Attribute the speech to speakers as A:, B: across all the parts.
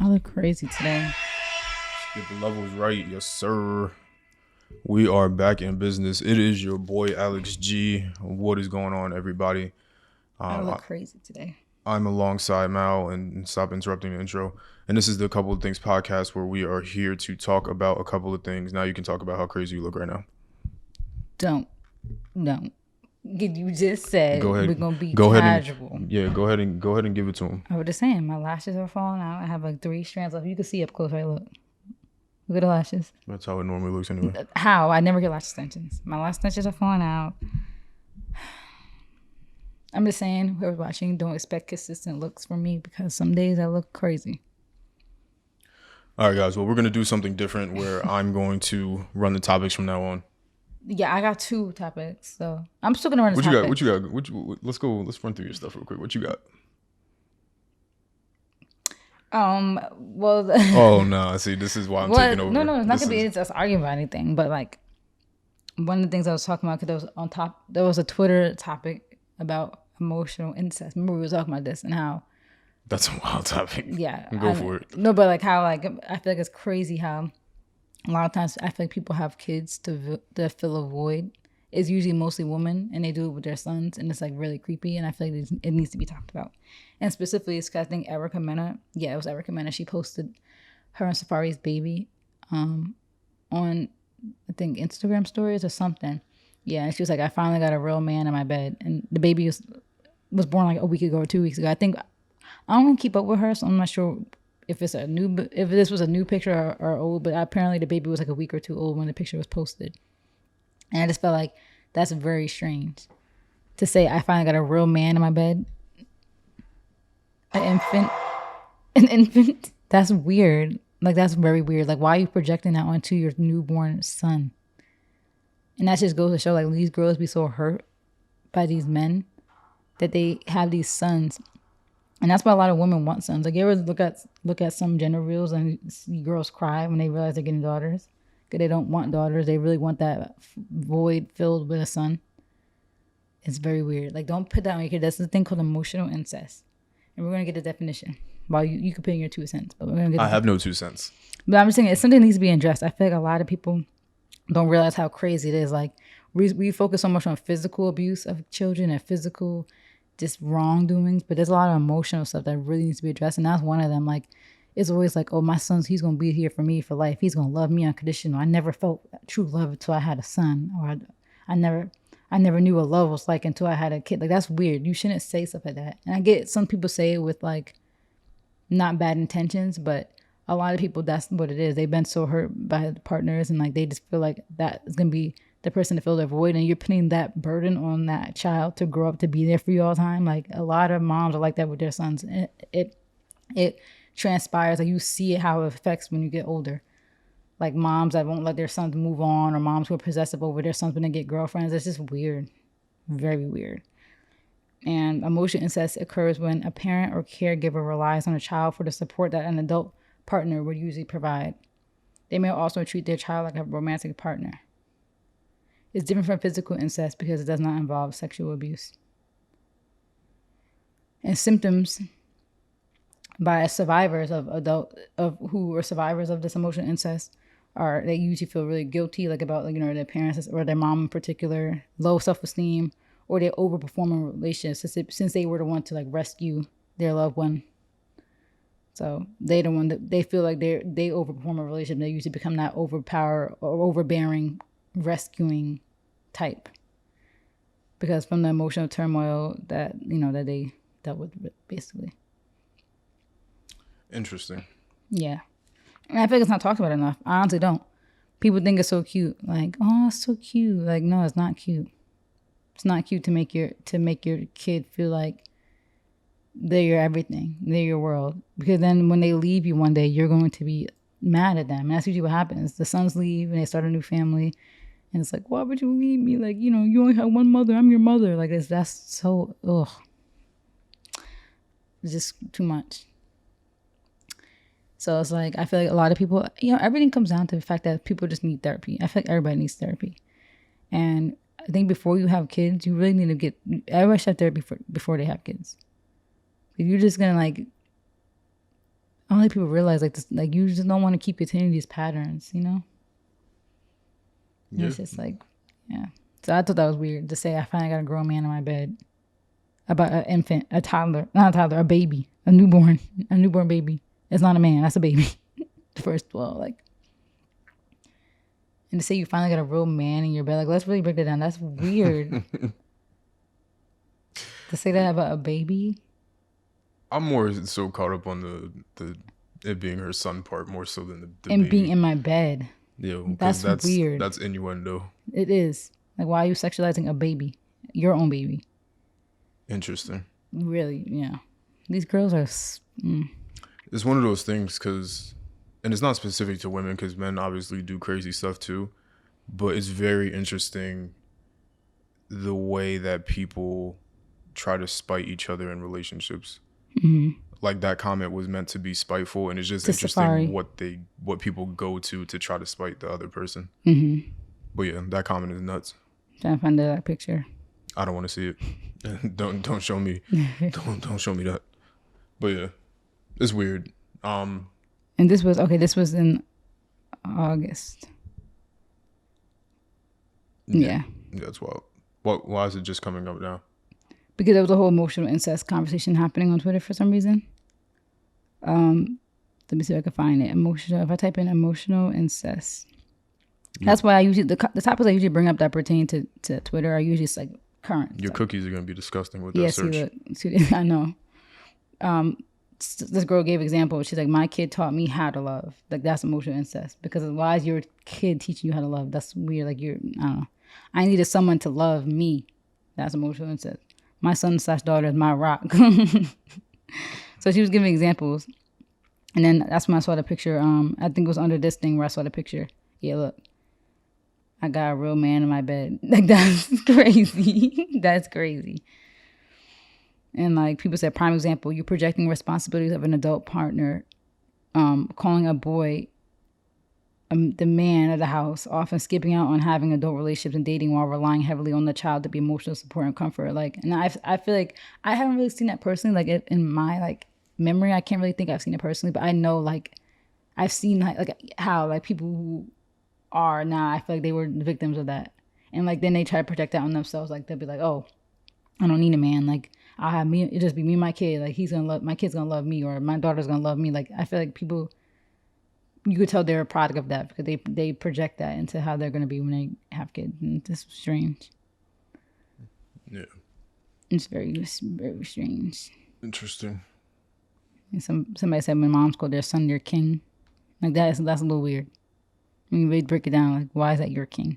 A: I look crazy today.
B: Get the levels right, yes sir. We are back in business. It is your boy Alex G. What is going on, everybody?
A: I
B: Um,
A: look
B: I,
A: crazy today.
B: I'm alongside Mal, and stop interrupting the intro. And this is the Couple of Things podcast where we are here to talk about a couple of things. Now you can talk about how crazy you look right now.
A: Don't. You just said
B: Go
A: we're
B: ahead,
A: gonna be
B: go ahead
A: casual.
B: go ahead and give it to him.
A: I was just saying, my lashes are falling out. I have like 3 strands left. You can see up close, right? Look at the lashes.
B: That's how it normally looks anyway.
A: How? I never get lash extensions. My lash extensions are falling out. I'm just saying, whoever's watching, don't expect consistent looks from me because some days I look crazy.
B: All right, guys. Well, we're gonna do something different where I'm going to run the topics from now on.
A: Yeah, I got 2 topics, so I'm still gonna run the topics.
B: What you got? Let's go. Let's run through your stuff real quick. What you got?
A: Well,
B: Oh no! See, this is why I'm taking over.
A: No, it's not gonna be us arguing about anything. But like, one of the things I was talking about, because there was a Twitter topic about emotional incest. Remember we were talking about this and how
B: that's a wild topic.
A: Yeah,
B: Go for it.
A: No, but like how like I feel like it's crazy how a lot of times I feel like people have kids to fill a void. It's usually mostly women, and they do it with their sons, and it's like really creepy. And I feel like it needs to be talked about. And specifically, it's because I think Erica Mena. Yeah, it was Erica Mena. She posted her and Safari's baby, on I think Instagram stories or something. Yeah, and she was like, "I finally got a real man in my bed," and the baby was born like a week ago or 2 weeks ago. I think I don't keep up with her, so I'm not sure if this was a new picture or old. But apparently, the baby was like a week or 2 old when the picture was posted. And I just felt like that's very strange to say I finally got a real man in my bed. An infant. That's weird. Like, that's very weird. Like, why are you projecting that onto your newborn son? And that just goes to show, like, these girls be so hurt by these men that they have these sons. And that's why a lot of women want sons. Like, you ever look at some gender reels and see girls cry when they realize they're getting daughters? Because they don't want daughters. They really want that void filled with a son. It's very weird. Like, don't put that on your kid. That's the thing called emotional incest. And we're going to get the definition. Well, you can put in your 2 cents. But we're gonna get
B: I have no 2 cents.
A: But I'm just saying, it's something that needs to be addressed. I feel like a lot of people don't realize how crazy it is. Like, we focus so much on physical abuse of children and physical just wrongdoings. But there's a lot of emotional stuff that really needs to be addressed. And that's one of them. Like, it's always like, oh, my son's, he's going to be here for me for life. He's going to love me unconditional. I never felt true love until I had a son. Or I never knew what love was like until I had a kid. Like, that's weird. You shouldn't say stuff like that. And I get some people say it with, like, not bad intentions, but a lot of people, that's what it is. They've been so hurt by the partners, and, like, they just feel like that is going to be the person to fill their void. And you're putting that burden on that child to grow up to be there for you all the time. Like, a lot of moms are like that with their sons. And it transpires. Like, you see it, how it affects when you get older. Like, moms that won't let their sons move on, or moms who are possessive over their sons when they get girlfriends. It's just weird. Very weird. And emotional incest occurs when a parent or caregiver relies on a child for the support that an adult partner would usually provide. They may also treat their child like a romantic partner. It's different from physical incest because it does not involve sexual abuse. And symptoms by survivors who are survivors of this emotional incest are they usually feel really guilty, like about, like, you know, their parents or their mom in particular, low self-esteem, or they overperform in relationships since they were the one to, like, rescue their loved one. So they the one that they feel like they overperform a relationship. They usually become that overpower or overbearing, rescuing type, because from the emotional turmoil that, you know, that they dealt with, basically.
B: Interesting.
A: Yeah. And I feel like it's not talked about enough. I honestly don't. People think it's so cute. Like, oh, it's so cute. Like, no, it's not cute. It's not cute to make your kid feel like they're your everything. They're your world. Because then when they leave you one day, you're going to be mad at them. And that's usually what happens. The sons leave and they start a new family. And it's like, why would you leave me? Like, you know, you only have one mother. I'm your mother. Like, that's so, ugh. It's just too much. So it's like, I feel like a lot of people, you know, everything comes down to the fact that people just need therapy. I feel like everybody needs therapy. And I think before you have kids, you really need to everybody should have therapy before they have kids. If you're just going to, like, I don't think people realize like this, like you just don't want to keep continuing these patterns, you know? And
B: Yeah.
A: it's just like, yeah. So I thought that was weird to say I finally got a grown man in my bed about an infant, a toddler, not a toddler, a baby, a newborn baby. It's not a man, that's a baby. First of all, like, and to say you finally got a real man in your bed, like, let's really break that down. That's weird. To say that about a baby.
B: I'm more so caught up on the it being her son part more so than the
A: And
B: baby.
A: being in my bed.
B: Yeah,
A: That's weird.
B: That's innuendo.
A: It is. Like, why are you sexualizing a baby? Your own baby.
B: Interesting.
A: Really, yeah. These girls are...
B: It's one of those things because, and it's not specific to women because men obviously do crazy stuff too, but it's very interesting the way that people try to spite each other in relationships.
A: Mm-hmm.
B: Like that comment was meant to be spiteful, and it's just
A: To
B: interesting
A: Safari.
B: what people go to try to spite the other person.
A: Mm-hmm.
B: But yeah, that comment is nuts.
A: Trying to find that picture.
B: I don't want to see it. don't show me. don't show me that. But yeah, it's weird.
A: And this was in August. Yeah.
B: That's wild. Why is it just coming up now?
A: Because there was a whole emotional incest conversation happening on Twitter for some reason. Let me see if I can find it. If I type in emotional incest. That's why I usually, the topics I usually bring up that pertain to Twitter are usually like current.
B: Your cookies are going to be disgusting with that search.
A: See, I know. This girl gave example. She's like, my kid taught me how to love. Like, that's emotional incest. Because why is your kid teaching you how to love? That's weird. Like, I don't know. I needed someone to love me. That's emotional incest. My son/daughter is my rock. So she was giving examples. And then that's when I saw the picture. I think it was under this thing where I saw the picture. Yeah, look. I got a real man in my bed. Like, that's crazy. That's crazy. And like people said, prime example, you're projecting responsibilities of an adult partner, calling a boy the man of the house, often skipping out on having adult relationships and dating while relying heavily on the child to be emotional support and comfort. Like, and I feel like I haven't really seen that personally. Like in my like memory, I can't really think I've seen it personally, but I know like I've seen like how like people who are now, I feel like they were victims of that, and like then they try to project that on themselves. Like they'll be like, oh, I don't need a man. Like I'll have me. It just be me and my kid. Like my kid's gonna love me, or my daughter's gonna love me. Like I feel like people. You could tell they're a product of that because they project that into how they're going to be when they have kids. And this is strange.
B: Yeah.
A: It's very strange.
B: Interesting.
A: And somebody said when moms call their son their king. Like that's a little weird. When you really break it down, like why is that your king?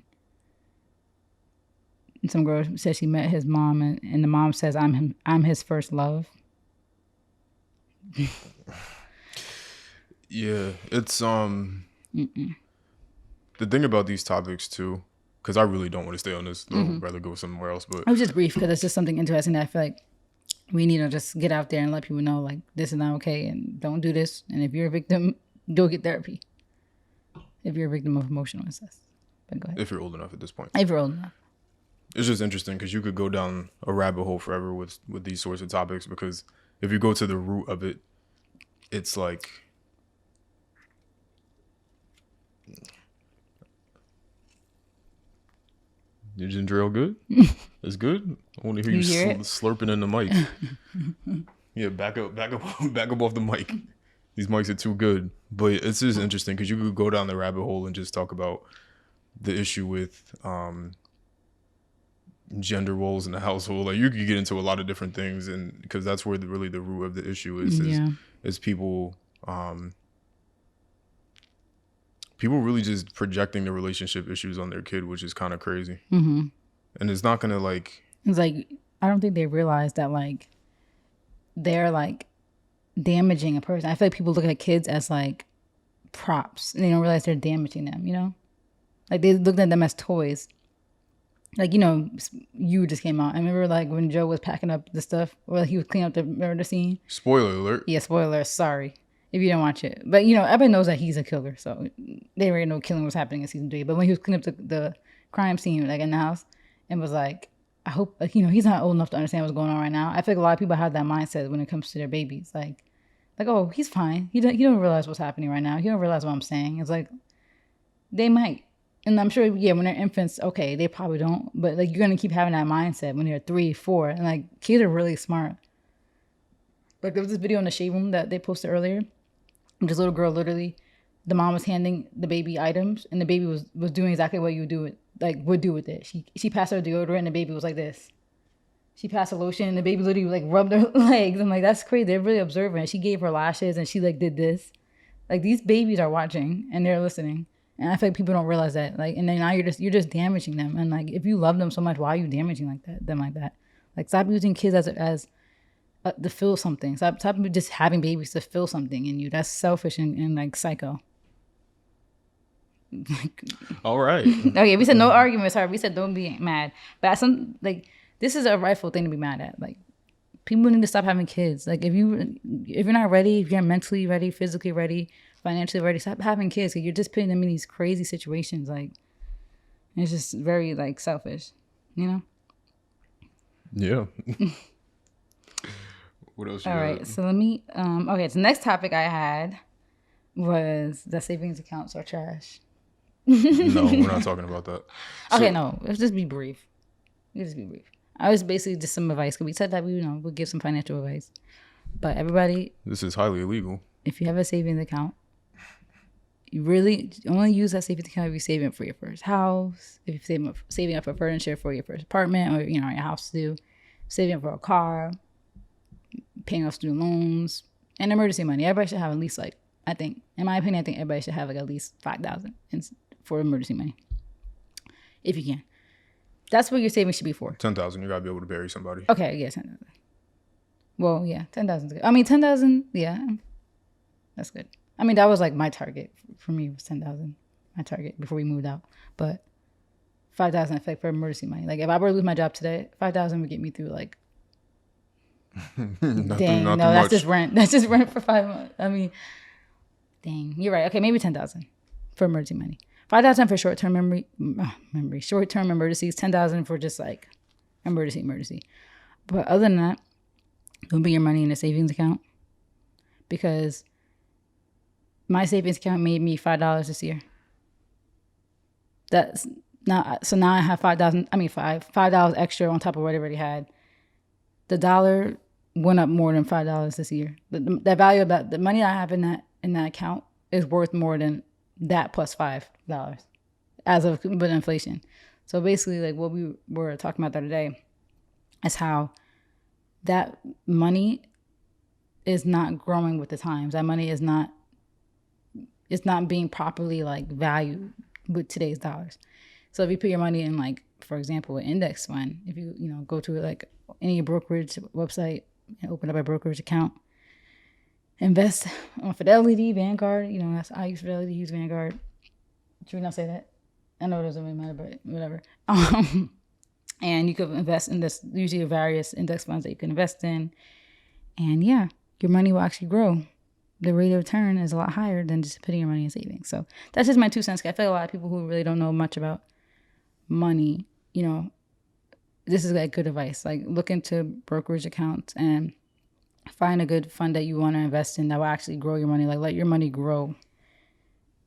A: And some girl said she met his mom and the mom says I'm his first love.
B: Yeah, it's the thing about these topics too, because I really don't want to stay on this. I'd rather go somewhere else. But
A: it was just brief because it's just something interesting that I feel like we need to just get out there and let people know like this is not okay and don't do this. And if you're a victim, go get therapy. If you're a victim of emotional incest, but go ahead.
B: If you're old enough at this point.
A: If you're old enough.
B: It's just interesting because you could go down a rabbit hole forever with these sorts of topics, because if you go to the root of it, it's like. Your ginger ale good? It's good. I want to hear you slurping in the mic. Yeah, back up off the mic. These mics are too good. But it's just interesting because you could go down the rabbit hole and just talk about the issue with gender roles in the household. Like you could get into a lot of different things, and because that's where really the root of the issue is people. People really just projecting the relationship issues on their kid, which is kind of crazy. Mm-hmm. And it's not going to like...
A: It's like, I don't think they realize that like, they're like damaging a person. I feel like people look at kids as like props and they don't realize they're damaging them, you know? Like they look at them as toys. Like, you know, You just came out. I remember like when Joe was packing up the stuff or like, he was cleaning up the murder scene.
B: Spoiler alert.
A: Yeah, spoiler. Sorry. If you don't watch it. But, you know, everybody knows that he's a killer. So they already know killing was happening in season 3. But when he was cleaning up the crime scene, like in the house, and was like, I hope, like, you know, he's not old enough to understand what's going on right now. I feel like a lot of people have that mindset when it comes to their babies. Like, Like, oh, he's fine. He don't realize what's happening right now. He don't realize what I'm saying. It's like, they might. And I'm sure, yeah, when they're infants, okay, they probably don't. But like, you're going to keep having that mindset when they're 3, 4. And like, kids are really smart. Like, there was this video in the shade room that they posted earlier. This little girl, literally, the mom was handing the baby items, and the baby was doing exactly what you would do with it. She passed her deodorant, and the baby was like this. She passed her lotion, and the baby literally like rubbed her legs. I'm like, that's crazy. They're really observant. She gave her lashes, and she like did this. Like, these babies are watching and they're listening, and I feel like people don't realize that. Like, and then now you're just damaging them. And like, if you love them so much, why are you damaging them like that? Like, stop using kids as to feel something. Stop just having babies to feel something in you. That's selfish and like psycho.
B: All right.
A: Okay, we said no arguments. Sorry, we said don't be mad. But this is a rightful thing to be mad at. Like, people need to stop having kids. Like, if you're not ready, if you're mentally ready, physically ready, financially ready, stop having kids. Because you're just putting them in these crazy situations. Like, it's just very like selfish, you know?
B: Yeah. What else?
A: All right. So let me. Okay. So the next topic I had was the savings accounts are trash.
B: No, we're not talking about that.
A: Okay. No. Let's just be brief. I was basically just some advice, because we said that we'll give some financial advice. But everybody,
B: this is highly illegal.
A: If you have a savings account, you really only use that savings account if you're saving up for your first house, if you're saving up for furniture for your first apartment, or your house too, saving up for a car, paying off student loans, and emergency money. Everybody should have at least, like, in my opinion, I think everybody should have like at least $5,000 for emergency money, if you can. That's what your savings should be for.
B: 10,000. You gotta be able to bury somebody.
A: Okay, yeah, 10,000. Well, yeah, 10,000 is good. I mean, 10,000, yeah, that's good. I mean, that was like my target for me, was 10,000. My target before we moved out, but 5,000 I feel like for emergency money. Like, if I were to lose my job today, 5,000 would get me through like. Dang, no, that's just rent. That's just rent for 5 months. I mean, dang, you're right. Okay, maybe 10,000 for emergency money. 5,000 for short-term short-term emergencies. 10,000 for just like emergency. But other than that, don't put your money in a savings account, because my savings account made me $5 this year. That's not so. Now I have $5 extra on top of what I already had. The dollar went up more than $5 this year. The value of the money I have in that account is worth more than that plus $5 as of with inflation. So basically, like, what we were talking about the other day is how that money is not growing with the times. That money is not being properly like valued with today's dollars. So if you put your money in, like, for example, an index fund, if you go to like any brokerage website and open up a brokerage account, invest on Fidelity, Vanguard. I use Fidelity, use Vanguard. Should we not say that? I know it doesn't really matter, but whatever. And you could invest in this, usually various index funds that you can invest in. And yeah, your money will actually grow. The rate of return is a lot higher than just putting your money in savings. So that's just my 2 cents. I feel like a lot of people who really don't know much about money, this is like good advice. Like, look into brokerage accounts and find a good fund that you want to invest in that will actually grow your money. Like, let your money grow.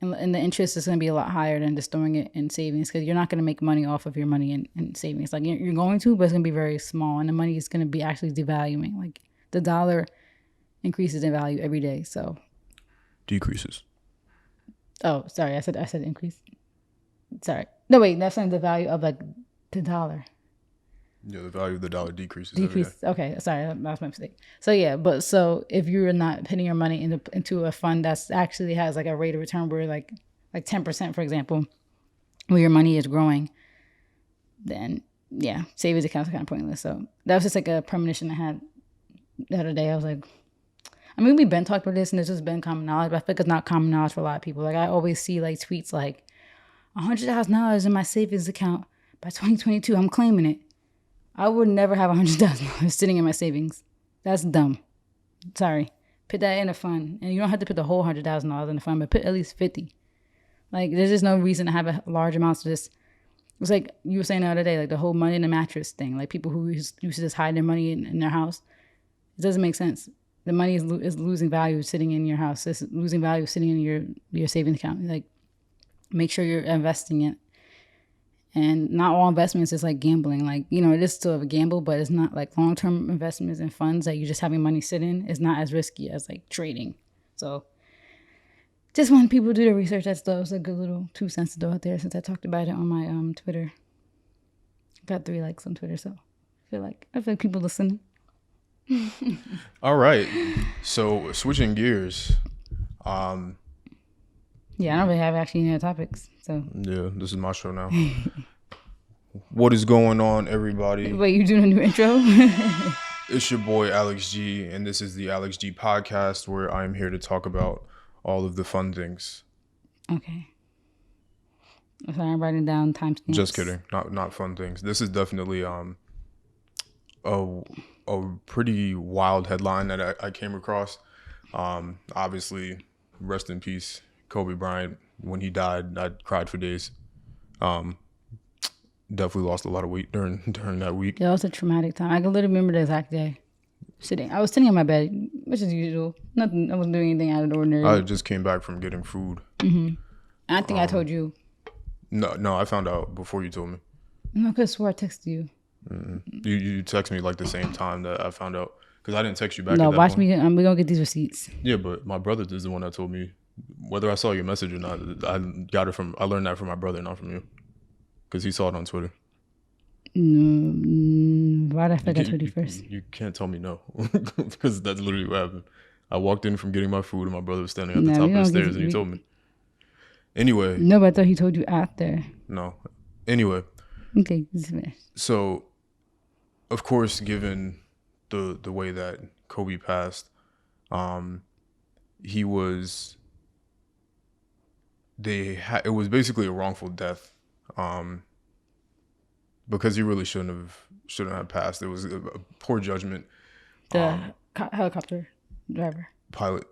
A: And the interest is going to be a lot higher than just throwing it in savings, because you're not going to make money off of your money in savings. Like, you're going to, but it's going to be very small, and the money is going to be actually devaluing. Like, the dollar increases in value every day. So
B: decreases.
A: Oh, sorry. I said increase. Sorry. No, wait. That's not the value of like the dollar.
B: Yeah, the value of the dollar decreases.
A: Okay, sorry, that was my mistake. So yeah, but so if you're not putting your money into a fund that's actually has like a rate of return where like 10%, for example, where your money is growing, then yeah, savings accounts are kind of pointless. So that was just like a premonition I had the other day. I was like, I mean, we've been talking about this and it's just been common knowledge, but I feel like it's not common knowledge for a lot of people. Like, I always see like tweets like $100,000 in my savings account by 2022. I'm claiming it. I would never have $100,000 sitting in my savings. That's dumb. Sorry. Put that in a fund. And you don't have to put the whole $100,000 in the fund, but put at least 50. Like, there's just no reason to have a large amount of this. It's like you were saying the other day, like the whole money in the mattress thing. Like, people who used to just hide their money in their house. It doesn't make sense. the money is losing value sitting in your house. It's losing value sitting in your savings account. Like, make sure you're investing it. And not all investments is like gambling. Like, you know, it is still a gamble, but it's not like long-term investments in funds that you just having money sit in is not as risky as like trading. So just want people to do the research. That was a good little 2 cents to throw out there since I talked about it on my Twitter. Got 3 likes on Twitter, so I feel like people listening.
B: All right. So switching gears.
A: Yeah, I don't really have actually any other topics. So
B: yeah, this is my show now. What is going on, everybody?
A: Wait, you doing a new intro?
B: It's your boy Alex G, and this is the Alex G podcast, where I'm here to talk about all of the fun things.
A: Okay. So I'm writing down timestamps.
B: Just kidding. Not fun things. This is definitely a pretty wild headline that I came across. Obviously, rest in peace, Kobe Bryant. When he died, I cried for days. Definitely lost a lot of weight during that week.
A: Yeah, it was a traumatic time. I can literally remember the exact day. I was sitting in my bed, which is usual. Nothing. I wasn't doing anything out of the ordinary.
B: I just came back from getting food.
A: Mm-hmm. I think I told you.
B: No, I found out before you told me.
A: No, I could have swore I texted you.
B: Mm-hmm. You texted me like the same time that I found out, because I didn't text you back.
A: No,
B: at that
A: watch
B: point.
A: me. We're gonna get these receipts.
B: Yeah, but my brother is the one that told me. Whether I saw your message or not, I learned that from my brother, not from you, because he saw it on Twitter.
A: Why did I think I told you first?
B: You can't tell me no, because that's literally what happened. I walked in from getting my food, and my brother was standing at the top of the stairs, and he told me. Anyway.
A: No, but I thought he told you after.
B: No. Anyway.
A: Okay.
B: So, of course, given the way that Kobe passed, it was basically a wrongful death, because he really shouldn't have passed. It was a poor judgment.
A: The helicopter driver.
B: Pilot.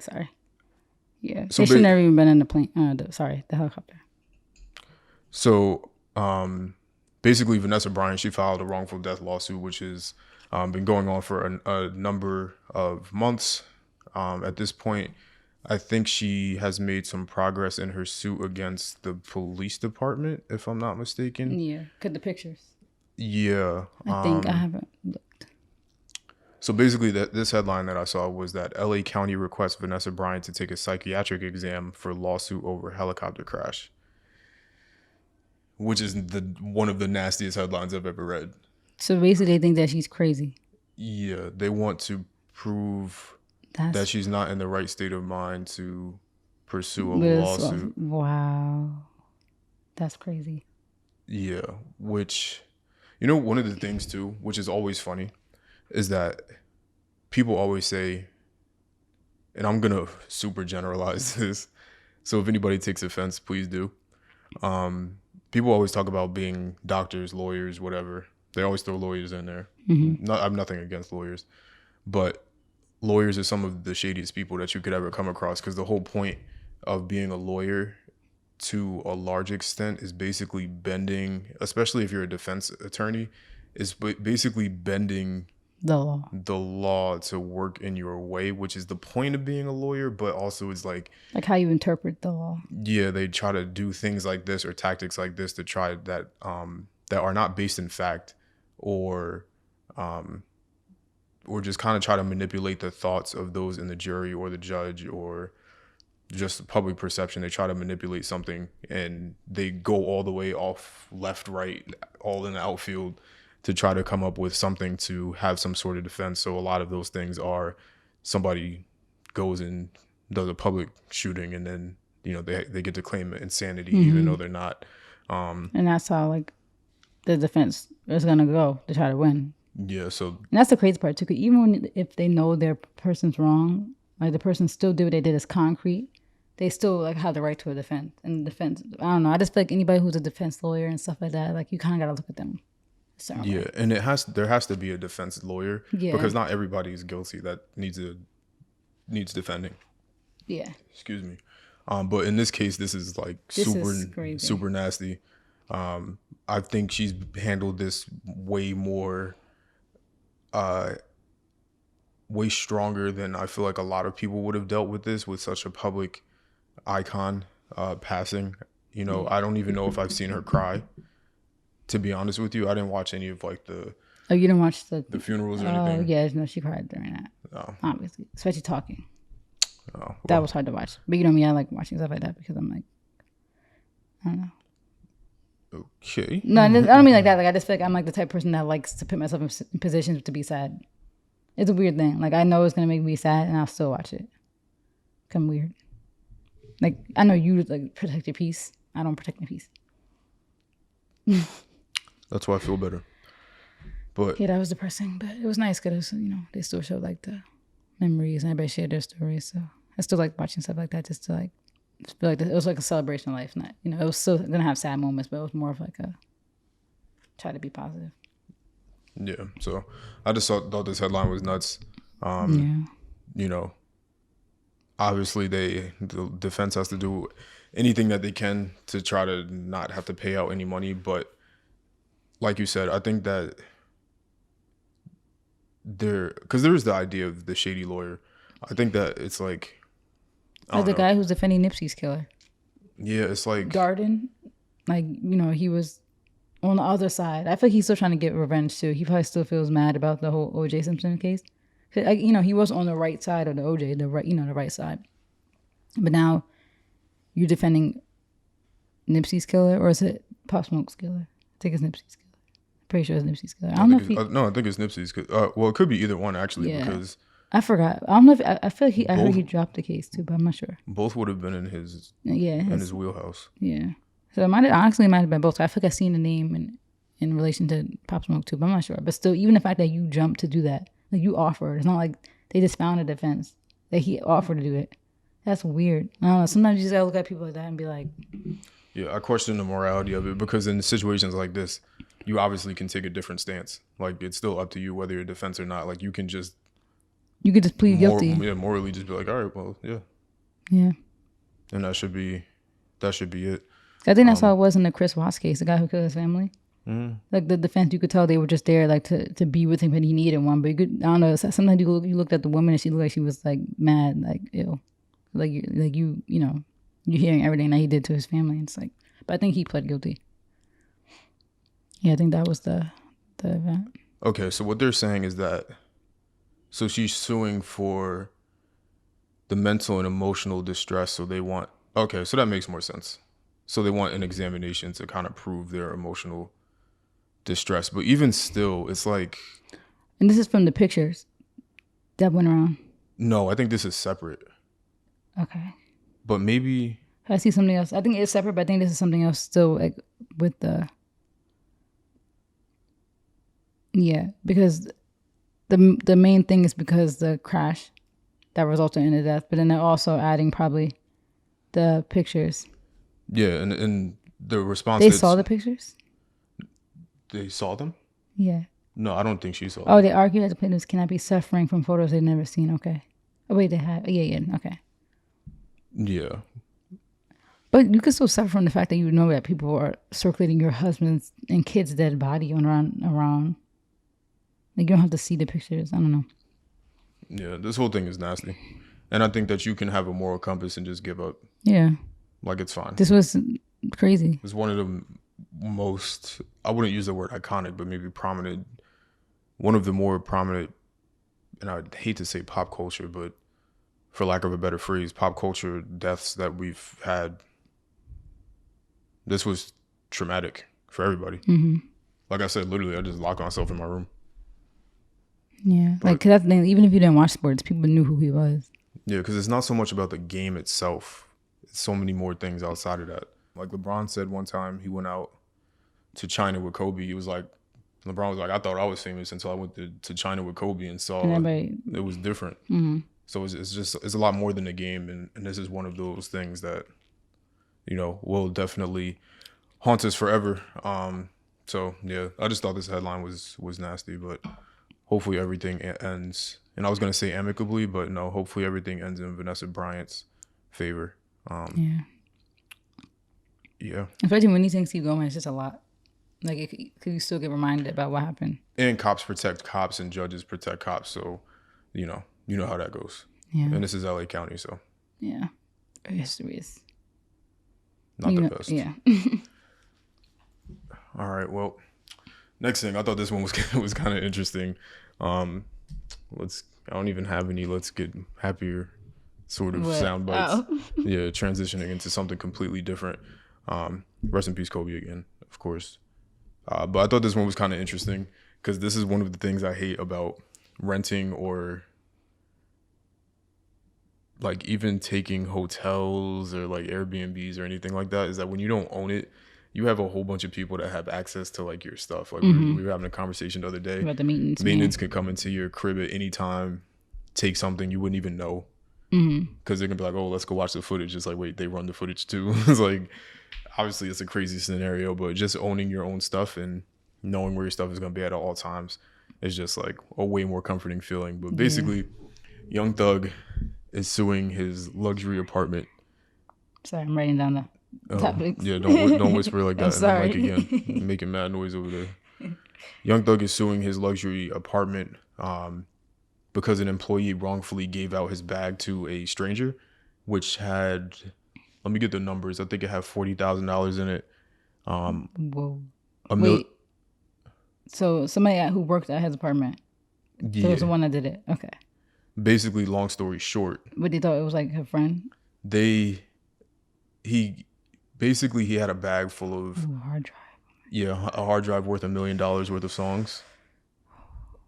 A: Sorry. Yeah. So they should never even been in the plane. The helicopter. So,
B: basically, Vanessa Bryant, she filed a wrongful death lawsuit, which has been going on for a number of months. At this point, I think she has made some progress in her suit against the police department, if I'm not mistaken.
A: Yeah, the pictures.
B: Yeah.
A: I think I haven't looked.
B: So basically, this headline that I saw was that LA County requests Vanessa Bryant to take a psychiatric exam for lawsuit over helicopter crash, which is one of the nastiest headlines I've ever read.
A: So basically, they think that she's crazy.
B: Yeah, they want to prove that she's not in the right state of mind to pursue a lawsuit.
A: Wow. That's crazy.
B: Yeah, which, one of the things too, which is always funny, is that people always say, and I'm going to super generalize this, so if anybody takes offense, please do. People always talk about being doctors, lawyers, whatever. They always throw lawyers in there. Mm-hmm. I have nothing against lawyers, but lawyers are some of the shadiest people that you could ever come across, because the whole point of being a lawyer, to a large extent, is basically bending, especially if you're a defense attorney, is basically bending the law to work in your way, which is the point of being a lawyer, but also is like
A: how you interpret the law.
B: Yeah, they try to do things like this or tactics like this to try that are not based in fact, or just kind of try to manipulate the thoughts of those in the jury or the judge, or just public perception. They try to manipulate something, and they go all the way off left, right, all in the outfield to try to come up with something to have some sort of defense. So a lot of those things are, somebody goes and does a public shooting, and then they get to claim insanity, mm-hmm. even though they're not.
A: And that's how the defense is gonna go to try to win.
B: Yeah. So
A: and that's the crazy part too. Cause even if they know their person's wrong, the person still did what they did is concrete. They still have the right to a defense. And defense, I don't know. I just feel like anybody who's a defense lawyer and stuff like that, you kind of gotta look at them.
B: Yeah, and there has to be a defense lawyer, because not everybody is guilty that needs defending.
A: Yeah.
B: Excuse me. But in this case, this is super nasty. I think she's handled this way more way stronger than I feel like a lot of people would have dealt with this with such a public icon passing. You know, I don't even know if I've seen her cry. To be honest with you, I didn't watch any of like the.
A: Oh, you didn't watch the
B: funerals or anything?
A: Oh, yeah, no, she cried during that.
B: Oh.
A: Obviously, especially talking.
B: Oh, well.
A: That was hard to watch. But you know me, I like watching stuff like that because I'm like, I don't know.
B: Okay.
A: No, I don't mean like that. Like I just feel like I'm like the type of person that likes to put myself in positions to be sad. It's a weird thing. Like I know it's gonna make me sad, and I'll still watch it. Come weird. Like I know you like protect your peace. I don't protect my peace.
B: That's why I feel better. But
A: yeah, that was depressing, but it was nice because you know they still showed like the memories and everybody shared their stories. So I still like watching stuff like that just to like feel like it was like a celebration of life. Not you know it was still gonna have sad moments, but it was more of like a try to be positive.
B: Yeah, so I just thought this headline was nuts.
A: Yeah.
B: You know, obviously the defense has to do anything that they can to try to not have to pay out any money, but like you said, I think that because there is the idea of the shady lawyer. I think that it's like
A: the guy who's defending Nipsey's killer.
B: Yeah, it's like
A: Darden, like you know, he was on the other side. I feel like he's still trying to get revenge too. He probably still feels mad about the whole O.J. Simpson case. Like, you know, he was on the right side of the O.J., the right side. But now you're defending Nipsey's killer, or is it Pop Smoke's killer? I think it's Nipsey's killer. Pretty sure it's Nipsey's killer. I don't know if
B: no, I think it's Nipsey's. Well, it could be either one actually, because
A: I forgot. I don't know if I feel like I heard he dropped the case too, but I'm not sure.
B: Both would have been in his his wheelhouse.
A: Yeah, so it might have been both. I feel like I've seen the name in relation to Pop Smoke too, but I'm not sure. But still, even the fact that you jumped to do that, like you offered, it's not like they just found a defense that he offered to do it. That's weird. I don't know. Sometimes you just gotta look at people like that and be like,
B: yeah, I question the morality of it, because in situations like this, you obviously can take a different stance. Like it's still up to you whether you're defense or not. Like you could just
A: plead guilty.
B: Yeah, morally just be like, all right, well, yeah.
A: Yeah.
B: And that should be it.
A: I think that's how it was in the Chris Watts case, the guy who killed his family.
B: Mm-hmm.
A: Like the defense, you could tell they were just there like to be with him, but he needed one. But you could, I don't know, sometimes you looked at the woman and she looked like she was like mad, like ill. Like you know, you're hearing everything that he did to his family. And it's like, but I think he pled guilty. Yeah, I think that was the event.
B: Okay, so what they're saying is that, so she's suing for the mental and emotional distress. So they want, okay, so that makes more sense. So they want an examination to kind of prove their emotional distress. But even still, it's like.
A: And this is from the pictures that went around.
B: No, I think this is separate.
A: Okay.
B: But maybe.
A: I see something else. I think it's separate, but I think this is something else still like with the. Yeah, because the main thing is because the crash that resulted in the death, but then they're also adding probably the pictures.
B: Yeah, and the response.
A: They saw the pictures?
B: They saw them?
A: Yeah.
B: No, I don't think she saw them.
A: Oh, they argued that the plaintiffs cannot be suffering from photos they've never seen. Okay. Oh, wait, they have. Yeah, okay.
B: Yeah.
A: But you could still suffer from the fact that you know that people are circulating your husband's and kids' dead body around. Like, you don't have to see the pictures. I don't know.
B: Yeah, this whole thing is nasty. And I think that you can have a moral compass and just give up.
A: Yeah.
B: Like, it's fine.
A: This was crazy.
B: It's one of the most, I wouldn't use the word iconic, but maybe prominent, one of the more prominent, and I'd hate to say pop culture, but for lack of a better phrase, pop culture deaths that we've had. This was traumatic for everybody. Mm-hmm. Like I said, literally, I just locked myself in my room.
A: Yeah, but, like, cause that's the thing, even if you didn't watch sports, people knew who he was.
B: Yeah, because it's not so much about the game itself. It's so many more things outside of that. Like LeBron said one time, he went out to China with Kobe. He was like, LeBron was like, I thought I was famous until I went to China with Kobe and saw it was different. Mm-hmm. So it's a lot more than a game, and this is one of those things that, you know, will definitely haunt us forever. So yeah, I just thought this headline was nasty, but hopefully everything ends. And I was gonna say amicably, but no, hopefully everything ends in Vanessa Bryant's favor. Yeah.
A: Especially when these things keep going, it's just a lot. Like, could you still get reminded about what happened?
B: And cops protect cops and judges protect cops. So you know how that goes.
A: Yeah.
B: And this is LA County, so
A: yeah, history is
B: not the best.
A: Yeah.
B: All right. Well, next thing, I thought this one was kind of interesting. I don't even have any. Let's get happier sort of sound bites.
A: Oh.
B: Yeah, transitioning into something completely different. Rest in peace, Kobe again, of course. But I thought this one was kind of interesting because this is one of the things I hate about renting or like even taking hotels or like Airbnbs or anything like that, is that when you don't own it, you have a whole bunch of people that have access to like your stuff. Like we were having a conversation the other day
A: about the maintenance.
B: Maintenance can come into your crib at any time, take something you wouldn't even know. Because they can be like, oh, let's go watch the footage. It's like, wait, they run the footage too. It's like, obviously it's a crazy scenario, but just owning your own stuff and knowing where your stuff is going to be at all times is just like a way more comforting feeling. But basically, Young Thug is suing his luxury apartment.
A: Sorry, I'm writing down the topics.
B: Yeah, don't whisper like that in the mic again. You're making mad noise over there. Young Thug is suing his luxury apartment because an employee wrongfully gave out his bag to a stranger, which had, let me get the numbers. I think it had $40,000 in it.
A: Whoa. Wait. So somebody who worked at his apartment. Yeah. So it was the one that did it. Okay.
B: Basically, long story short.
A: But they thought it was like her friend?
B: He had a bag full of...
A: Ooh, hard drive.
B: Yeah, a hard drive worth $1 million worth of songs.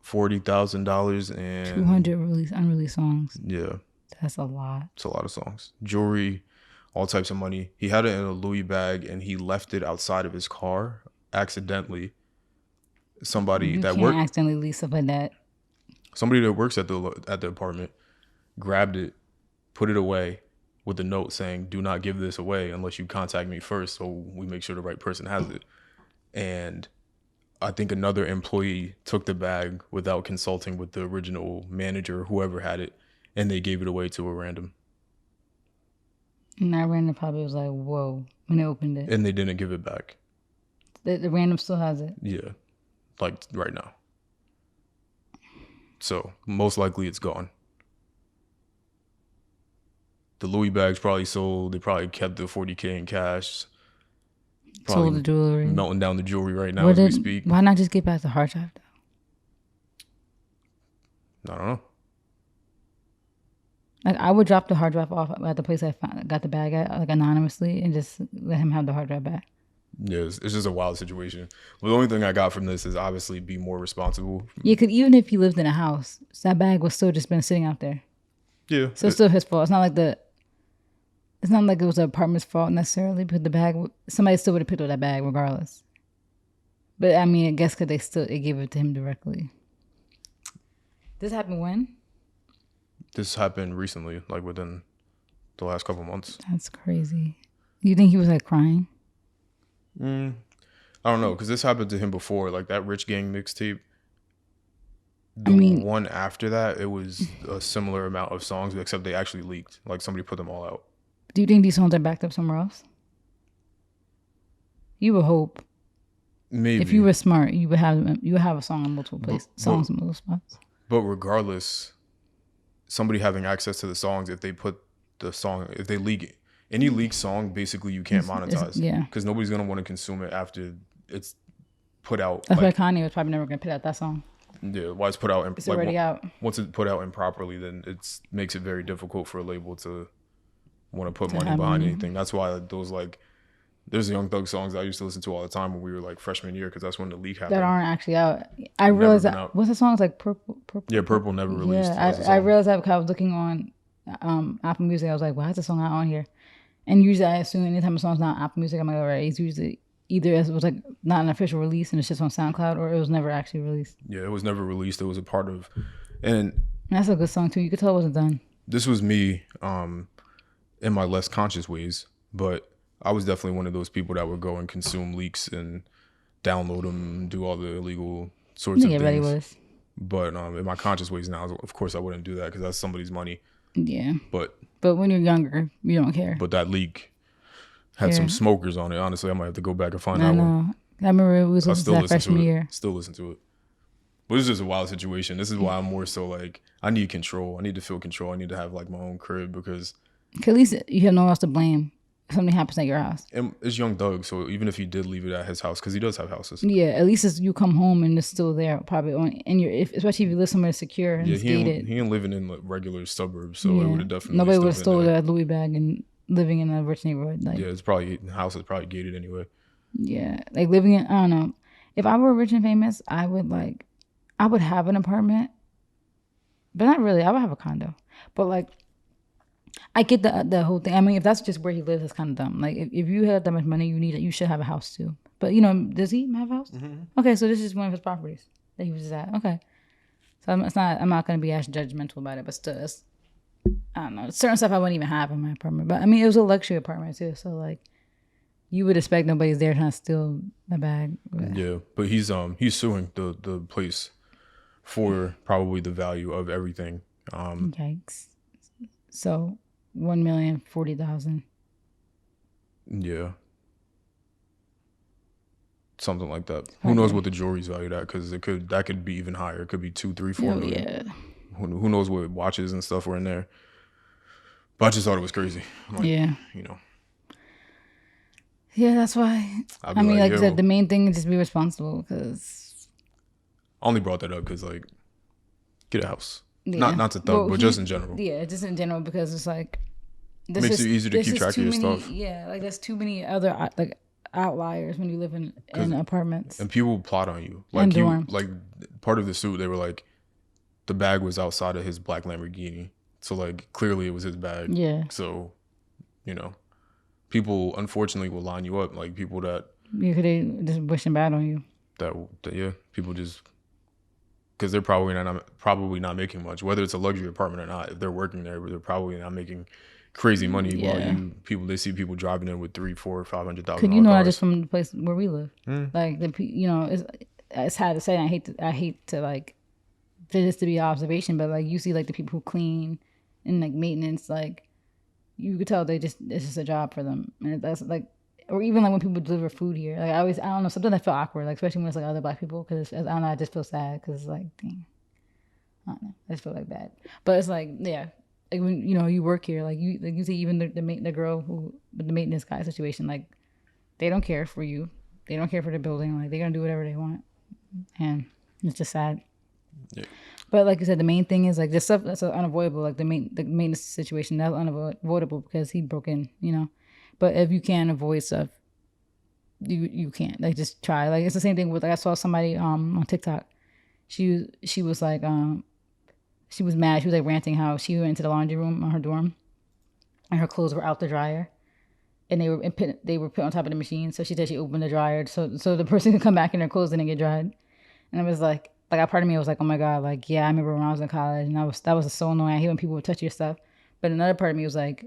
B: $40,000 and
A: 200 unreleased songs.
B: Yeah,
A: that's a lot.
B: It's a lot of songs. Jewelry, all types of money. He had it in a Louis bag and he left it outside of his car accidentally. Somebody that worked
A: accidentally leave stuff like that.
B: Somebody that works at the apartment grabbed it, put it away with a note saying, "Do not give this away unless you contact me first, so we make sure the right person has it." And I think another employee took the bag without consulting with the original manager or whoever had it, and they gave it away to a random.
A: And that random probably was like, whoa, when they opened it.
B: And they didn't give it back.
A: The random still has it?
B: Yeah, like right now. So most likely it's gone. The Louis bag's probably sold. They probably kept the $40K in cash. Probably
A: sold the jewelry.
B: Melting down the jewelry right now as we speak.
A: Why not just get back the hard drive though?
B: I don't know.
A: Like I would drop the hard drive off at the place I got the bag at, like anonymously, and just let him have the hard drive back.
B: Yeah, it's just a wild situation. Well, the only thing I got from this is obviously be more responsible.
A: Yeah, because even if he lived in a house, that bag was still just been sitting out there.
B: Yeah.
A: So it's still his fault. It's not like it was the apartment's fault necessarily, because the bag, somebody still would have picked up that bag regardless. But I mean, I guess because they gave it to him directly. This happened when?
B: This happened recently, like within the last couple months.
A: That's crazy. You think he was like crying?
B: I don't know, because this happened to him before, like that Rich Gang mixtape. The one after that, it was a similar amount of songs, except they actually leaked. Like somebody put them all out.
A: Do you think these songs are backed up somewhere else? You would hope.
B: Maybe.
A: If you were smart, you would have a song in multiple places, songs in multiple spots.
B: But regardless, somebody having access to the songs, if they leak it, any leaked song, basically you can't monetize.
A: Yeah.
B: Because nobody's going to want to consume it after it's put out.
A: That's why Kanye was probably never going to put out that song.
B: Yeah, why it's put out.
A: It's already out.
B: Once it's put out improperly, then it makes it very difficult for a label to want to put money behind anything. That's why there's Young Thug songs I used to listen to all the time when we were like freshman year, because that's when the leak happened.
A: That aren't actually out. I realized that. What's the song? It's like Purple.
B: Yeah, Purple never released.
A: Yeah, I realized that because I was looking on Apple Music. I was like, why is the song not on here? And usually I assume anytime a song's not on Apple Music, I'm like, all right, it's usually either it was like not an official release and it's just on SoundCloud, or it was never actually released. Yeah,
B: it was never released. It was a part of, and
A: that's a good song too. You could tell it wasn't done.
B: This was me in my less conscious ways, but I was definitely one of those people that would go and consume leaks and download them and do all the illegal sorts of things. Everybody was. But in my conscious ways now, of course I wouldn't do that because that's somebody's money.
A: Yeah.
B: But
A: when you're younger, you don't care.
B: But that leak had some smokers on it. Honestly, I might have to go back and find that one.
A: I remember it was that freshman year.
B: Still listen to it. But it's just a wild situation. This is why I'm more so like, I need control. I need to feel control. I need to have like my own crib because
A: at least you have no one else to blame if something happens at your house.
B: And it's Young Thug, so even if he did leave it at his house, because he does have houses.
A: Yeah, at least you come home and it's still there, probably. Especially if you live somewhere secure and gated.
B: He ain't living in like regular suburbs, so it would have definitely.
A: Nobody would have stole that Louis bag and living in a rich neighborhood. Like,
B: yeah, the house is probably gated anyway.
A: Yeah, like living in, I don't know. If I were rich and famous, I would have an apartment, but not really. I would have a condo, but like. I get the whole thing. I mean, if that's just where he lives, it's kind of dumb. Like, if you have that much money, you should have a house too. But does he have a house? Mm-hmm. Okay, so this is one of his properties that he was just at. Okay, so I'm not going to be as judgmental about it, but still, I don't know. Certain stuff I wouldn't even have in my apartment. But I mean, it was a luxury apartment too, so like, you would expect nobody's there trying to steal my bag.
B: Yeah, but he's suing the place for probably the value of everything.
A: Yikes! So. $1,040,000.
B: Yeah. Something like that. Okay. Who knows what the jewelry's valued at? Because that could be even higher. It could be 2, 3, 4 million. Yeah. Who knows what watches and stuff were in there? But I just thought it was crazy. Like,
A: yeah. Yeah, that's why. I mean, like I said, the main thing is just be responsible. Because
B: I only brought that up because, like, get a house. Yeah. Not to thug, but just in general.
A: Yeah, just in general, because it's like
B: makes it easier to keep track of your stuff.
A: Yeah, like there's too many other like outliers when you live in apartments.
B: And people plot on you. Like dorms. Like part of the suit, they were like, the bag was outside of his black Lamborghini, so like clearly it was his bag. Yeah. So, people unfortunately will line you up, like people that
A: they just wishing bad on you.
B: That people just. Because they're probably not making much, whether it's a luxury apartment or not. If they're working there, they're probably not making crazy money. While they see people driving in with $300,000, $400,000. $500,000.
A: Could I just from the place where we live? Like it's sad to say. I hate to like for this to be an observation, but like you see like the people who clean and like maintenance, like you could tell it's just a job for them, and that's like. Or even like when people deliver food here, like I don't know, sometimes I feel awkward, like especially when it's like other black people, because I don't know, I just feel sad because it's like, dang, I don't know, I just feel like bad. But it's like, yeah, like when you work here, like you see even the girl who with the maintenance guy situation, like they don't care for you, they don't care for the building, like they're gonna do whatever they want, and it's just sad. Yeah. But like you said, the main thing is like this stuff that's unavoidable, like the maintenance situation that's unavoidable because he broke in, But if you can avoid stuff, you can't. Like just try. Like it's the same thing with like I saw somebody on TikTok. She was like she was mad. She was like ranting how she went into the laundry room on her dorm, and her clothes were out the dryer, and they were put on top of the machine. So she said she opened the dryer so the person could come back and their clothes didn't get dried. And it was like a part of me was like, oh my god, like yeah, I remember when I was in college and that was so annoying. I hate when people would touch your stuff. But another part of me was like,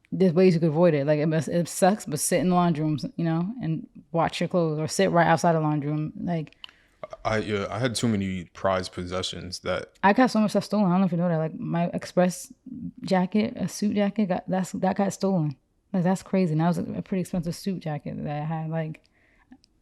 A: there's ways you could avoid it. Like it sucks, but sit in the laundry rooms, and watch your clothes, or sit right outside the laundry room. Like
B: I had too many prized possessions that
A: I got so much stuff stolen. I don't know if you know that. Like my Express jacket, a suit jacket, that got stolen. Like that's crazy. And that was a pretty expensive suit jacket that I had. Like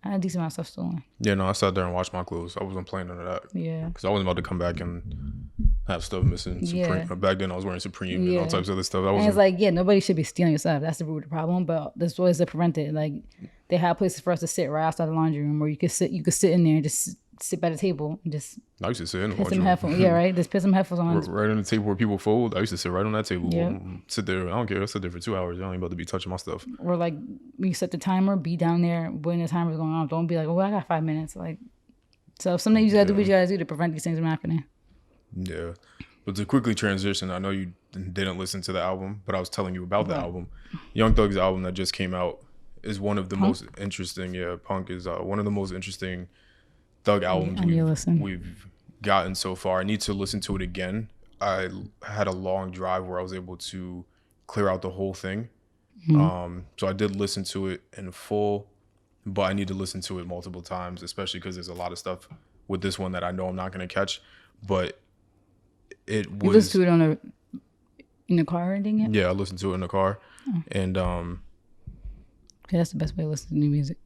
A: I had a decent amount of stuff stolen.
B: Yeah, no, I sat there and watched my clothes. I wasn't playing none of that. Yeah, because I wasn't about to come back and have stuff missing. Supreme. Yeah. Back then, I was wearing Supreme and all types of other stuff.
A: And it's like, nobody should be stealing your stuff. That's the root of the problem. But there's ways to prevent it. Like they have places for us to sit right outside the laundry room, where you could sit in there and just sit by the table and just.
B: I used to sit in the
A: laundry room. Headphones. Yeah, right. Just put some headphones on.
B: Right on the table where people fold. I used to sit right on that table. Yep. Sit there. I don't care. I sit there for 2 hours. I ain't about to be touching my stuff.
A: Or like when you set the timer, be down there when the timer's going on. Don't be like, oh, I got 5 minutes. Like, so something you gotta do what you gotta do to prevent these things from happening.
B: Yeah. But to quickly transition, I know you didn't listen to the album, but I was telling you about the album. Young Thug's album that just came out is one of the most interesting. Yeah, Punk is one of the most interesting Thug albums we've gotten so far. I need to listen to it again. I had a long drive where I was able to clear out the whole thing. So I did listen to it in full, but I need to listen to it multiple times, especially because there's a lot of stuff with this one that I know I'm not going to catch. But it was.
A: You listened to it in the car or anything yet?
B: Yeah, I listened to it in the car. And
A: okay, that's the best way to listen to new music.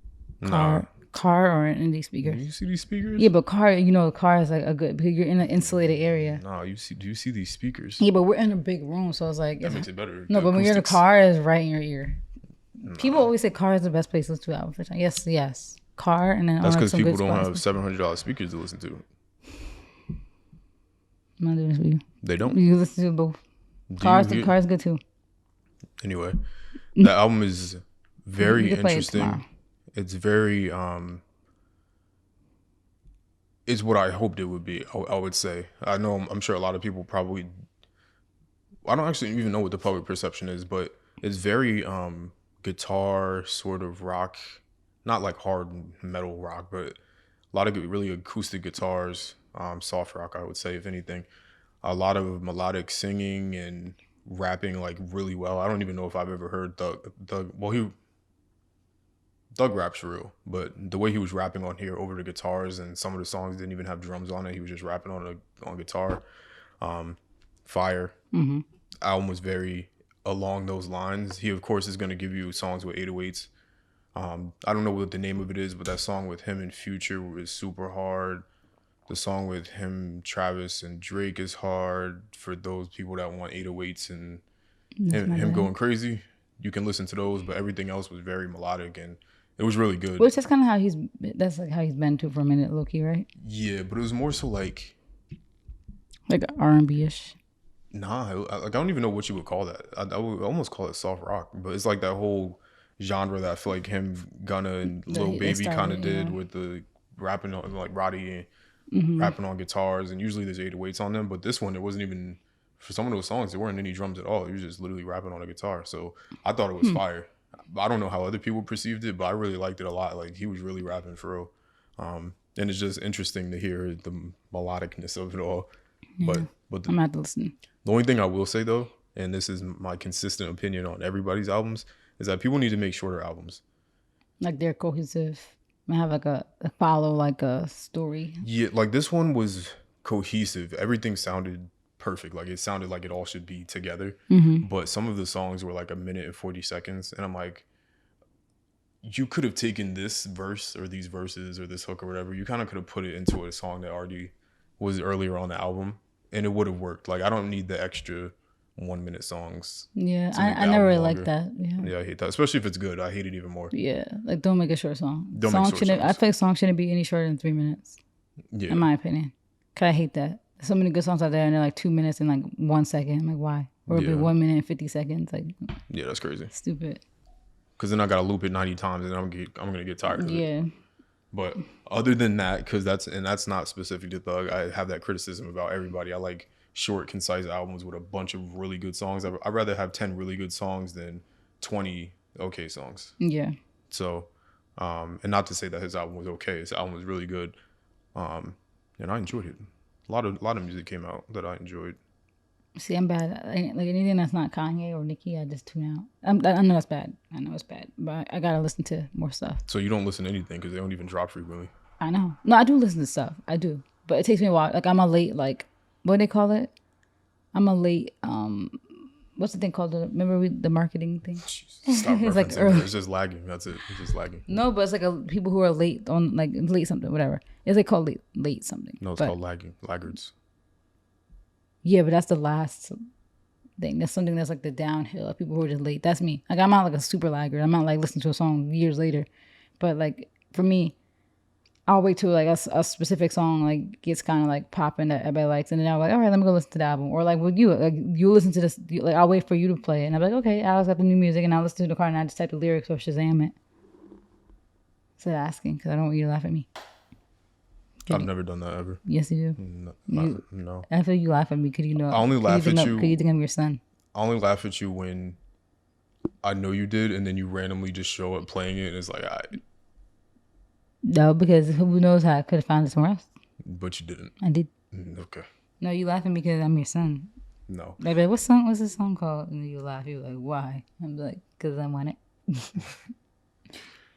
A: Car or an indie speaker?
B: You see these speakers?
A: Yeah, but car, car is like a good, because you're in an insulated area.
B: No, do you see these speakers?
A: Yeah, but we're in a big room, so it's like...
B: That makes it better.
A: No, but when you're in a car, it's right in your ear. Nah. People always say car is the best place to listen to albums for time. Yes. Car, and then...
B: That's because people don't have $700 speakers to listen to.
A: I'm not doing this with you.
B: They don't?
A: You listen to both. Cars good too.
B: Anyway, the album is very interesting. It's very it's what I hoped it would be. I would say. I'm sure a lot of people probably. I don't actually even know what the public perception is, but it's very guitar sort of rock, not like hard metal rock, but a lot of really acoustic guitars, soft rock, I would say, if anything. A lot of melodic singing and rapping like really well. I don't even know if I've ever heard Doug. Doug raps for real, but the way he was rapping on here over the guitars, and some of the songs didn't even have drums on it. He was just rapping on guitar. Fire. Mm-hmm. Album was very along those lines. He of course is going to give you songs with 808s. I don't know what the name of it is, but that song with him and Future was super hard. The song with him, Travis, and Drake is hard for those people that want 808s and him going crazy. You can listen to those, but everything else was very melodic and it was really good.
A: Which is kind of how he's been too for a minute, low-key, right?
B: Yeah, but it was more so like
A: R&B-ish.
B: Nah, I don't even know what you would call that. I would almost call it soft rock, but it's like that whole genre that I feel like him, Gunna, and Lil Baby kind of did with the rapping on like Roddy and rapping on guitars, and usually there's 808s on them, but this one there wasn't even, for some of those songs there weren't any drums at all. He was just literally rapping on a guitar, so I thought it was fire. I don't know how other people perceived it, but I really liked it a lot. Like he was really rapping for real, and it's just interesting to hear the melodicness of it all.
A: Yeah. But I'm not listening.
B: The only thing I will say though, and this is my consistent opinion on everybody's albums, is that people need to make shorter albums.
A: Like they're cohesive. I have like a follow like a story.
B: Yeah, like this one was cohesive. Everything sounded perfect. Like it sounded like it all should be together. Mm-hmm. But some of the songs were like 1 minute and 40 seconds. And I'm like, you could have taken this verse or these verses or this hook or whatever. You kind of could have put it into a song that already was earlier on the album and it would have worked. Like I don't need the extra 1 minute songs.
A: Yeah, I never really like that.
B: Yeah, I hate that. Especially if it's good. I hate it even more.
A: Yeah, like don't make a short song.
B: Don't make short songs.
A: I feel like songs shouldn't be any shorter than 3 minutes. Yeah. In my opinion. Cause I hate that. So many good songs out there and they're like 2 minutes and like 1 second. I'm like, why? Or it'll be 1 minute and 50 seconds. Like,
B: yeah, that's crazy.
A: Stupid.
B: Because then I gotta loop it 90 times and I'm gonna get tired of it. Yeah. But other than that, because that's not specific to Thug, I have that criticism about everybody. I like short, concise albums with a bunch of really good songs. I'd rather have 10 really good songs than 20 okay songs. Yeah. So, and not to say that his album was okay. His album was really good, and I enjoyed it. A lot of music came out that I enjoyed.
A: See, I'm bad. Like anything that's not Kanye or Nicki, I just tune out. I know that's bad. I know it's bad, but I gotta listen to more stuff.
B: So you don't listen to anything because they don't even drop frequently.
A: I know. No, I do listen to stuff. I do, but it takes me a while. Like I'm a late, like what do they call it? I'm a late. What's the thing called? Remember the marketing thing?
B: Stop it's like early. It's just lagging. That's it. It's just lagging.
A: No, but it's like people who are late on like late something, whatever. It's like called late something.
B: No, it's called lagging. Laggards.
A: Yeah, but that's the last thing. That's something that's like the downhill. People who are just late. That's me. Like I'm not like a super laggard. I'm not like listening to a song years later. But like for me, I'll wait till like a specific song like gets kind of like popping that everybody likes, and then I'm like, all right, let me go listen to the album. Or like with you, like you listen to this, like I'll wait for you to play it, and I'm like, okay, Alex got the new music, and I'll listen to the car, and I just type the lyrics or Shazam it. Instead of asking, because I don't want you to laugh at me.
B: I've never done that ever.
A: Yes, you do.
B: No.
A: I feel you laugh at me because you know.
B: I only laugh at you.
A: Because you think I'm your son.
B: I only laugh at you when I know you did, and then you randomly just show up playing it, and it's like,
A: No, because who knows how I could have found it somewhere else.
B: But you didn't.
A: I did.
B: Okay.
A: No, you laughing because I'm your son.
B: No.
A: Like, what's this song called? And you laugh. You're like, why? I'm like, because I want it.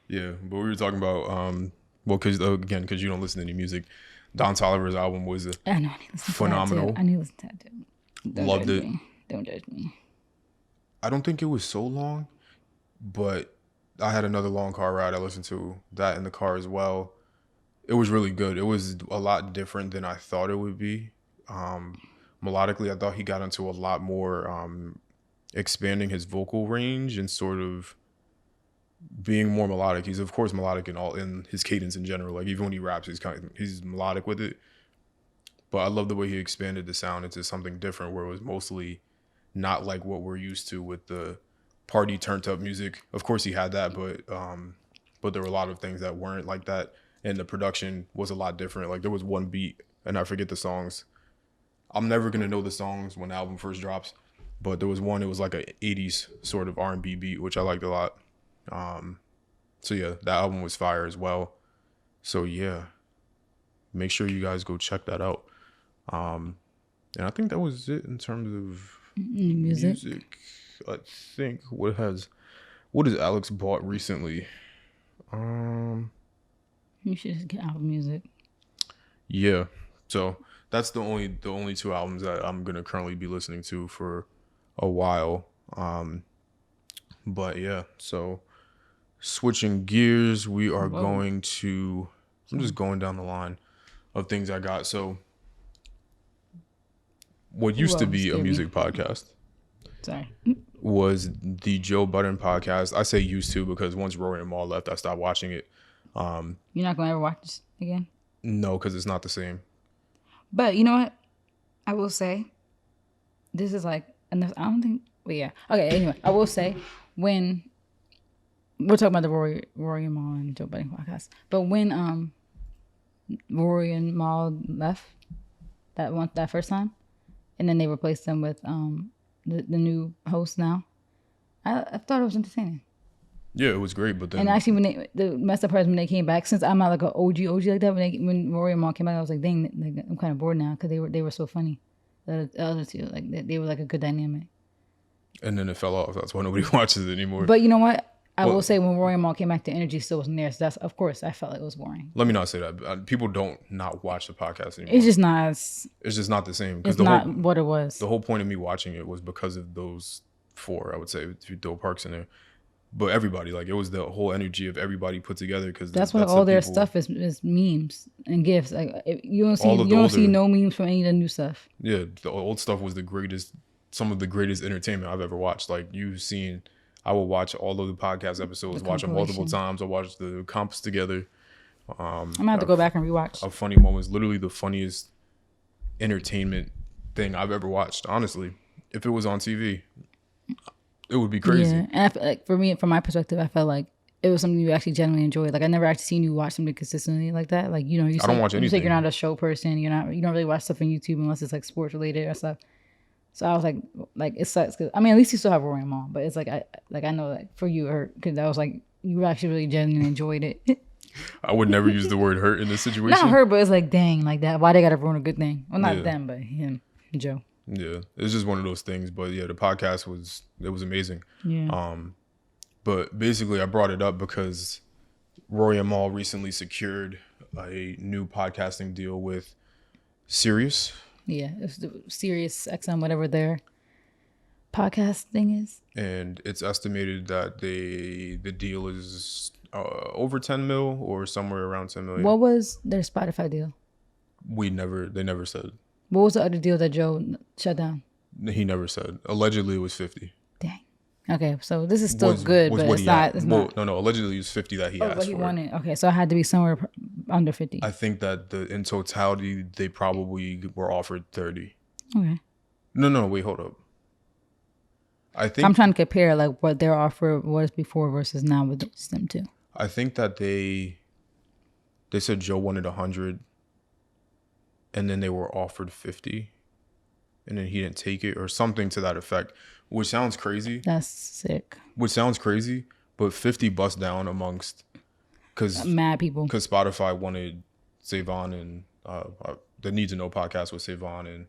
B: Yeah, but we were talking about, well, because you don't listen to any music. Don Toliver's album was phenomenal.
A: I need to listen to that too.
B: Loved it.
A: Don't judge me.
B: I don't think it was so long, but I had another long car ride. I listened to that in the car as well. It was really good. It was a lot different than I thought it would be. Melodically, I thought he got into a lot more expanding his vocal range and sort of being more melodic. He's of course melodic in his cadence in general. Like even when he raps, he's melodic with it. But I love the way he expanded the sound into something different, where it was mostly not like what we're used to with the party turned up music. Of course, he had that, but there were a lot of things that weren't like that, and the production was a lot different. Like there was one beat, and I forget the songs. I'm never gonna know the songs when the album first drops, but there was one. It was like a '80s sort of R&B beat, which I liked a lot. So yeah, that album was fire as well. So yeah, make sure you guys go check that out. And I think that was it in terms of music. I think what has Alex bought recently?
A: You should just get album music.
B: Yeah, so that's the only two albums that I'm gonna currently be listening to for a while. But yeah, so switching gears, we are going to. I'm just going down the line of things I got. So what used to be a music podcast was the Joe Budden podcast. I say used to because once Rory and Mal left, I stopped watching it.
A: You're not gonna ever watch this again?
B: No, because it's not the same.
A: But you know what? I will say, this is like enough. I don't think. But yeah. Okay. Anyway, I will say when we're talking about the Rory and Mal and Joe Budden podcast, but when Rory and Mal left that first time, and then they replaced them with the new host now, I thought it was entertaining.
B: Yeah, it was great, but then...
A: And actually, when the messed up part is when they came back, since I'm not like an OG like that, when Rory and Mal came back, I was like, dang, like, I'm kind of bored now because they were so funny. The other two, like they were like a good dynamic.
B: And then it fell off. That's why nobody watches it anymore.
A: But you know what? I will say when Rory and Mal came back, the energy still wasn't there. So that's, of course, I felt like it was boring.
B: Let me not say that. People don't not watch the podcast anymore.
A: It's just not. It's
B: just not the same.
A: It's not what it was.
B: The whole point of me watching it was because of those four, I would say, if you throw Parks in there. But everybody, like, it was the whole energy of everybody put together. Because
A: that's why all their stuff is memes and gifs. Like you don't see no memes from any of the new stuff.
B: Yeah, the old stuff was some of the greatest entertainment I've ever watched. Like you've seen, I will watch all of the podcast episodes, watch them multiple times. I watch the comps together.
A: I'm gonna have to go back and rewatch.
B: A funny moments, literally the funniest entertainment thing I've ever watched. Honestly, if it was on TV. It would be crazy.
A: Yeah, and I feel like for me, from my perspective, I felt like it was something you actually genuinely enjoyed. Like I never actually seen you watch something consistently like that. Like you
B: I don't watch anything.
A: You say you're not a show person. You don't really watch stuff on YouTube unless it's like sports related or stuff. So I was like it sucks. Cause I mean, at least you still have Rory and Mal, but it's like I know that for you it hurt because I was like you actually really genuinely enjoyed it.
B: I would never use the word hurt in this situation.
A: Not hurt, but it's like dang, like that. Why they gotta ruin a good thing? Well, not them, but him, Joe.
B: Yeah, it's just one of those things. But yeah, the podcast was amazing.
A: Yeah.
B: But basically, I brought it up because Rory and Mal recently secured a new podcasting deal with Sirius.
A: Yeah, it's the Sirius XM, whatever their podcast thing is.
B: And it's estimated that the deal is over 10 mil or somewhere around 10 million.
A: What was their Spotify deal?
B: They never said.
A: What was the other deal that Joe shut down?
B: He never said. Allegedly, it was 50.
A: Dang. Okay, so this is still good, but it's not.
B: No. Allegedly, it was 50 that he asked
A: but he wanted. Okay, so it had to be somewhere under 50.
B: I think that in totality, they probably were offered 30.
A: Okay.
B: No, wait, hold up. I think
A: I'm trying to compare like what their offer was before versus now with them too.
B: I think that they said Joe wanted 100. And then they were offered 50, and then he didn't take it or something to that effect, which sounds crazy.
A: That's sick.
B: Which sounds crazy, but 50 bust down amongst because
A: mad people.
B: Because Spotify wanted Savon and the Need to Know podcast with Savon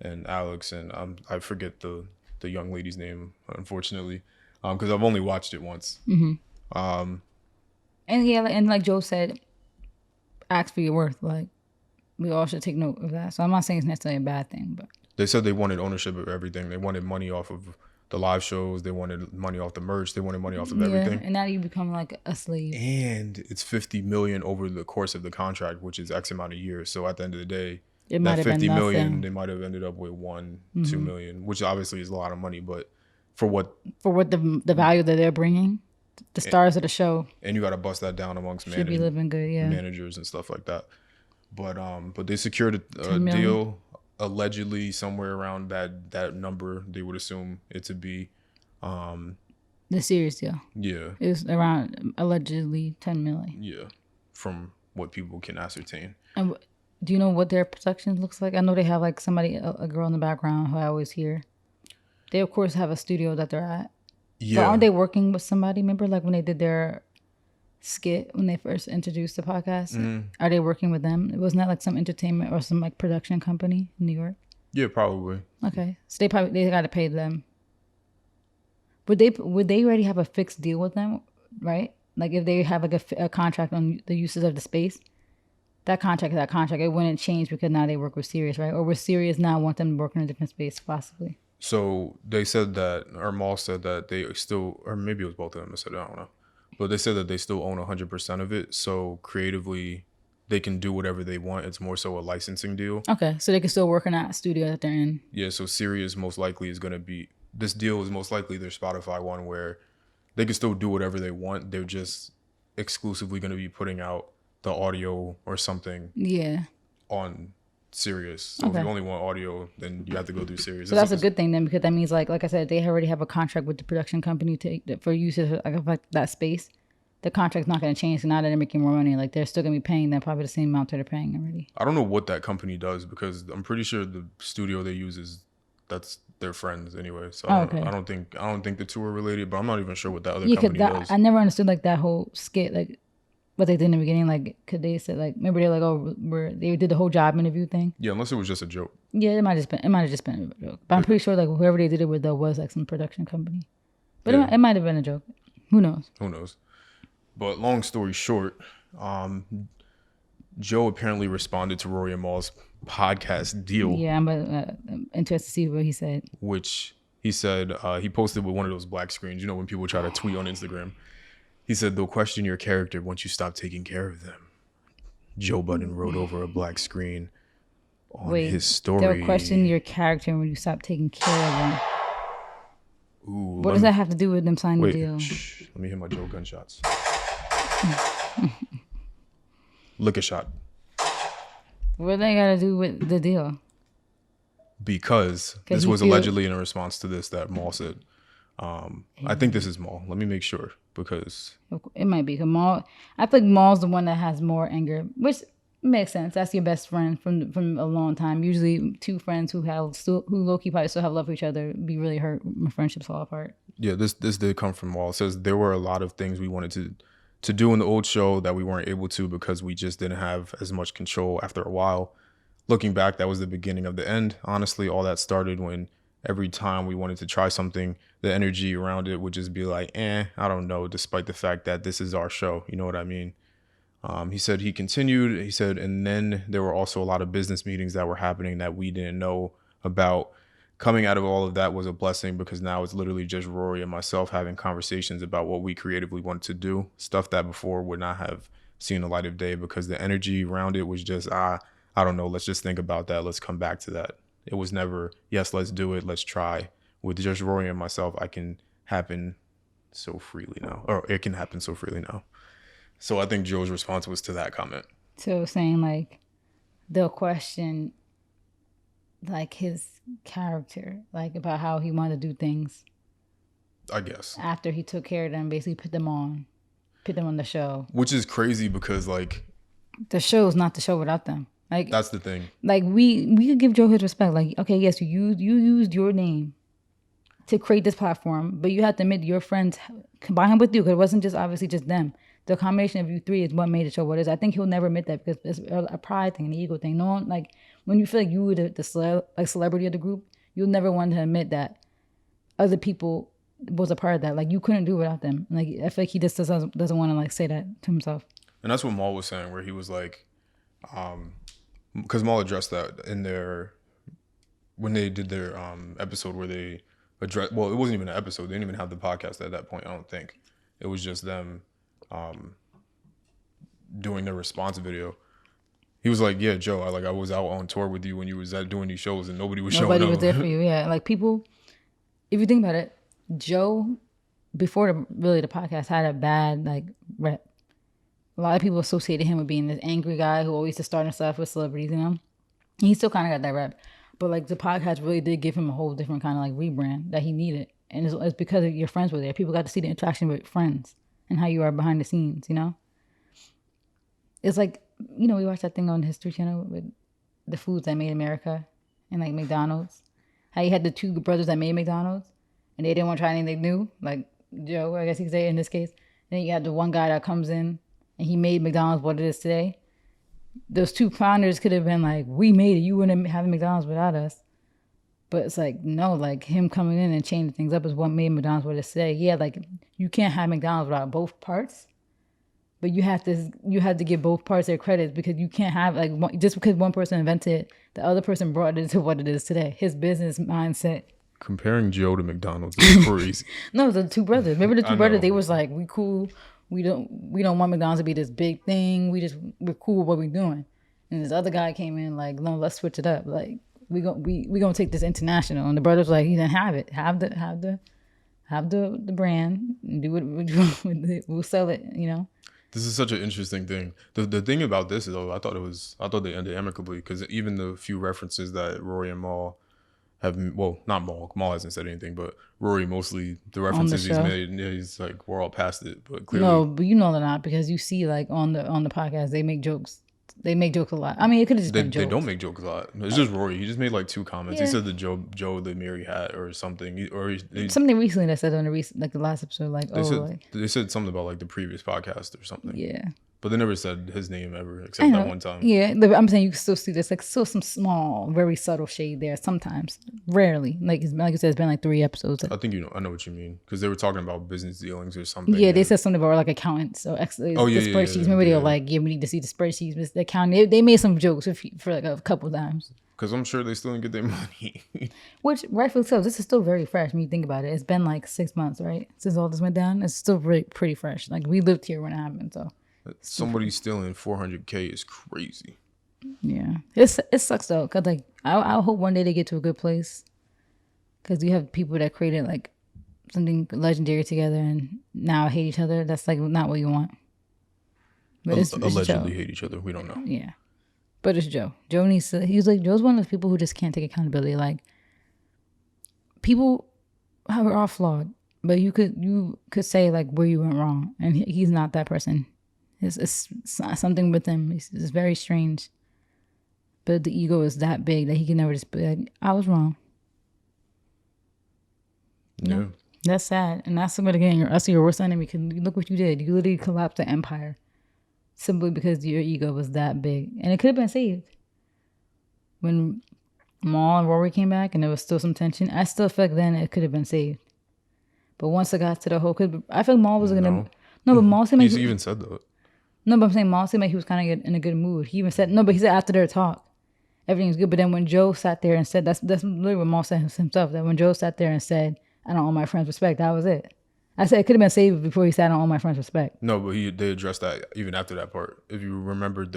B: and Alex and I forget the young lady's name unfortunately, because I've only watched it once.
A: Mm-hmm. And yeah, and like Joe said, ask for your worth, like. We all should take note of that. So I'm not saying it's necessarily a bad thing, but
B: they said they wanted ownership of everything. They wanted money off of the live shows. They wanted money off the merch. They wanted money off of everything.
A: And now you become like a slave.
B: And it's $50 million over the course of the contract, which is X amount of years. So at the end of the day,
A: it might
B: that
A: have
B: 50
A: been
B: million,
A: nothing.
B: they might have ended up with 2 million, which obviously is a lot of money, but for what
A: the value that they're bringing, the stars of the show.
B: And you got to bust that down amongst
A: should be living good,
B: managers and stuff like that. But they secured a deal allegedly somewhere around that number. They would assume it to be
A: the series deal.
B: Yeah,
A: it was around allegedly 10 million.
B: Yeah, from what people can ascertain.
A: And do you know what their production looks like? I know they have like somebody, a girl in the background who I always hear. They of course have a studio that they're at. Yeah. But aren't they working with somebody? Remember like when they did their skit when they first introduced the podcast? Mm-hmm. Are they working with them? Wasn't that like some entertainment or some like production company in New York?
B: Yeah, probably.
A: Okay. So they got to pay them. Would they already have a fixed deal with them, right? Like if they have like a contract on the uses of the space, that contract, it wouldn't change because now they work with Sirius, right? Or would Sirius now want them to work in a different space possibly?
B: So they said that, or Maul said that they still, or maybe it was both of them. I said, I don't know. But they said that they still own 100% of it. So creatively, they can do whatever they want. It's more so a licensing deal.
A: Okay. So they can still work in that studio that they're in.
B: Yeah. So Sirius most likely is going to be, this deal is most likely their Spotify one where they can still do whatever they want. They're just exclusively going to be putting out the audio or something.
A: Yeah.
B: On Sirius. So if you only want audio, then you have to go through Sirius.
A: So that's a good thing then, because that means like I said, they already have a contract with the production company for use of like that space. The contract's not going to change. So now that they're making more money, like they're still going to be paying them probably the same amount that they're paying already.
B: I don't know what that company does because I'm pretty sure the studio they use that's their friends anyway. So I don't think the two are related, but I'm not even sure what that other company does.
A: I never understood like that whole skit, like what they did in the beginning. Like, could they say like, remember they're like, oh, they did the whole job interview thing?
B: Yeah, unless it was just a joke.
A: Yeah, it might have just been a joke. But I'm pretty sure like whoever they did it with though was like some production company. But it might have been a joke. Who knows?
B: But long story short, Joe apparently responded to Rory and Maul's podcast deal.
A: Yeah, I'm interested to see what he said.
B: Which he said he posted with one of those black screens. You know when people try to tweet on Instagram. He said they'll question your character once you stop taking care of them. Joe Budden wrote over a black screen on his story.
A: They'll question your character when you stop taking care of them. Ooh, what does that have to do with them signing the deal?
B: Let me hear my Joe gunshots. Liquor shot.
A: What they got to do with the deal?
B: Because this was allegedly in a response to this that Maul said. I think this is Maul. Let me make sure because
A: it might be. Maul, I think Maul's the one that has more anger, which makes sense. That's your best friend from a long time. Usually, two friends who low key probably still have love for each other be really hurt when friendships fall apart.
B: Yeah, this did come from Maul. It says there were a lot of things we wanted to do in the old show that we weren't able to because we just didn't have as much control after a while. Looking back, that was the beginning of the end. Honestly, all that started when every time we wanted to try something, the energy around it would just be like, I don't know, despite the fact that this is our show. You know what I mean? He said he continued. He said, and then there were also a lot of business meetings that were happening that we didn't know about. Coming out of all of that was a blessing because now it's literally just Rory and myself having conversations about what we creatively wanted to do, stuff that before would not have seen the light of day because the energy around it was just, I don't know, let's just think about that. Let's come back to that. It was never, yes, let's do it. Let's try. With just Rory and myself, it can happen so freely now. So I think Joe's response was to that comment.
A: So saying like, they'll question like his character, like about how he wanted to do things.
B: I guess.
A: After he took care of them, basically put them on the show.
B: Which is crazy because like.
A: The show's not the show without them. Like
B: that's the thing.
A: Like we could give Joe his respect. Like, okay, yes, you used your name to create this platform, but you have to admit your friends combined with you because it wasn't just obviously just them. The combination of you three is what made the show what it is. I think he'll never admit that because it's a pride thing, an ego thing. No one like when you feel like you were the celebrity of the group, you'll never want to admit that other people was a part of that. Like you couldn't do it without them. Like I feel like he just doesn't want to like say that to himself.
B: And that's what Maul was saying, where he was like, because Maul addressed that in when they did their episode where they address. Well, it wasn't even an episode. They didn't even have the podcast at that point. I don't think it was just them doing their response video. He was like, "Yeah, Joe, I was out on tour with you when you was at doing these shows, and nobody was showing up.
A: Nobody was there for you." Yeah, like people. If you think about it, Joe, before the podcast, had a bad like rep. A lot of people associated him with being this angry guy who always just starting stuff with celebrities, you know? He still kind of got that rep. But like the podcast really did give him a whole different kind of like rebrand that he needed. And it's because your friends were there. People got to see the interaction with friends and how you are behind the scenes, you know? It's like, you know, we watched that thing on the History Channel with the foods that made America and like McDonald's. How you had the two brothers that made McDonald's and they didn't want to try anything new, like Joe, I guess you could say in this case. And then you had the one guy that comes in and he made McDonald's what it is today. Those two founders could have been like, we made it. You wouldn't have McDonald's without us. But it's like, no, like him coming in and changing things up is what made McDonald's what it is today. Yeah, like you can't have McDonald's without both parts. But you have to give both parts their credits because you can't have like just because one person invented it, the other person brought it to what it is today. His business mindset.
B: Comparing Joe to McDonald's is crazy.
A: No, the two brothers. Remember the two brothers? They was like, we cool. We don't want McDonald's to be this big thing. We're cool with what we're doing. And this other guy came in like, no, let's switch it up. Like we gonna take this international. And the brothers were like, you didn't have it. Have the brand and do what we do with it. We'll sell it. You know.
B: This is such an interesting thing. The thing about this though, I thought they ended amicably because even the few references that Rory and Mal have, well, not Mal. Mal hasn't said anything, but Rory mostly the references he's made. Yeah, he's like, we're all past it, but clearly
A: no, but you know they're not because you see like on the podcast they make jokes. They make jokes a lot. I mean, it could have just been jokes.
B: They don't make jokes a lot. It's just Rory. He just made like 2 comments. Yeah. He said the Joe the Mary hat or something.
A: Something recently that said on the last episode, like
B: they said something about like the previous podcast or something.
A: Yeah.
B: But they never said his name ever, except that one time.
A: Yeah, I'm saying you can still see this, like still some small, very subtle shade there. Sometimes, rarely. Like I said, it's been like 3 episodes.
B: I think I know what you mean because they were talking about business dealings or something.
A: Yeah, they said something about like accountants. So spreadsheets. Remember they were like, we need to see the spreadsheets. But the accounting, they made some jokes for like a couple times.
B: Because I'm sure they still didn't get their money.
A: Which rightfully so. This is still very fresh when you think about it. It's been like 6 months, right, since all this went down. It's still really pretty fresh. Like we lived here when it happened, so.
B: Somebody stealing $400K is crazy.
A: Yeah, it sucks though, cause like I hope one day they get to a good place, cause you have people that created like something legendary together and now hate each other. That's like not what you want.
B: But it's allegedly hate each other. We don't know.
A: Yeah, but it's Joe. Joe needs to. Joe's one of those people who just can't take accountability. Like people are all flawed, but you could say like where you went wrong, and he's not that person. It's something with him. It's very strange. But the ego is that big that he can never just be like, I was wrong.
B: Yeah.
A: No, that's sad. And that's somebody getting your worst enemy. Because look what you did. You literally collapsed the empire. Simply because your ego was that big. And it could have been saved. When Mal and Rory came back and there was still some tension, I still feel like then it could have been saved. But once it got to the whole... I feel like Mal was going to... No, but Mal seemed like...
B: He even said that.
A: No, but I'm saying Mal seemed like he was kind of in a good mood. He even said, no, but he said after their talk, everything's good. But then when Joe sat there and said, that's literally what Mal said himself, that when Joe sat there and said, I don't owe my friends respect, that was it. I said it could have been saved before he said, I don't owe my friends respect.
B: No, but they addressed that even after that part. If you remembered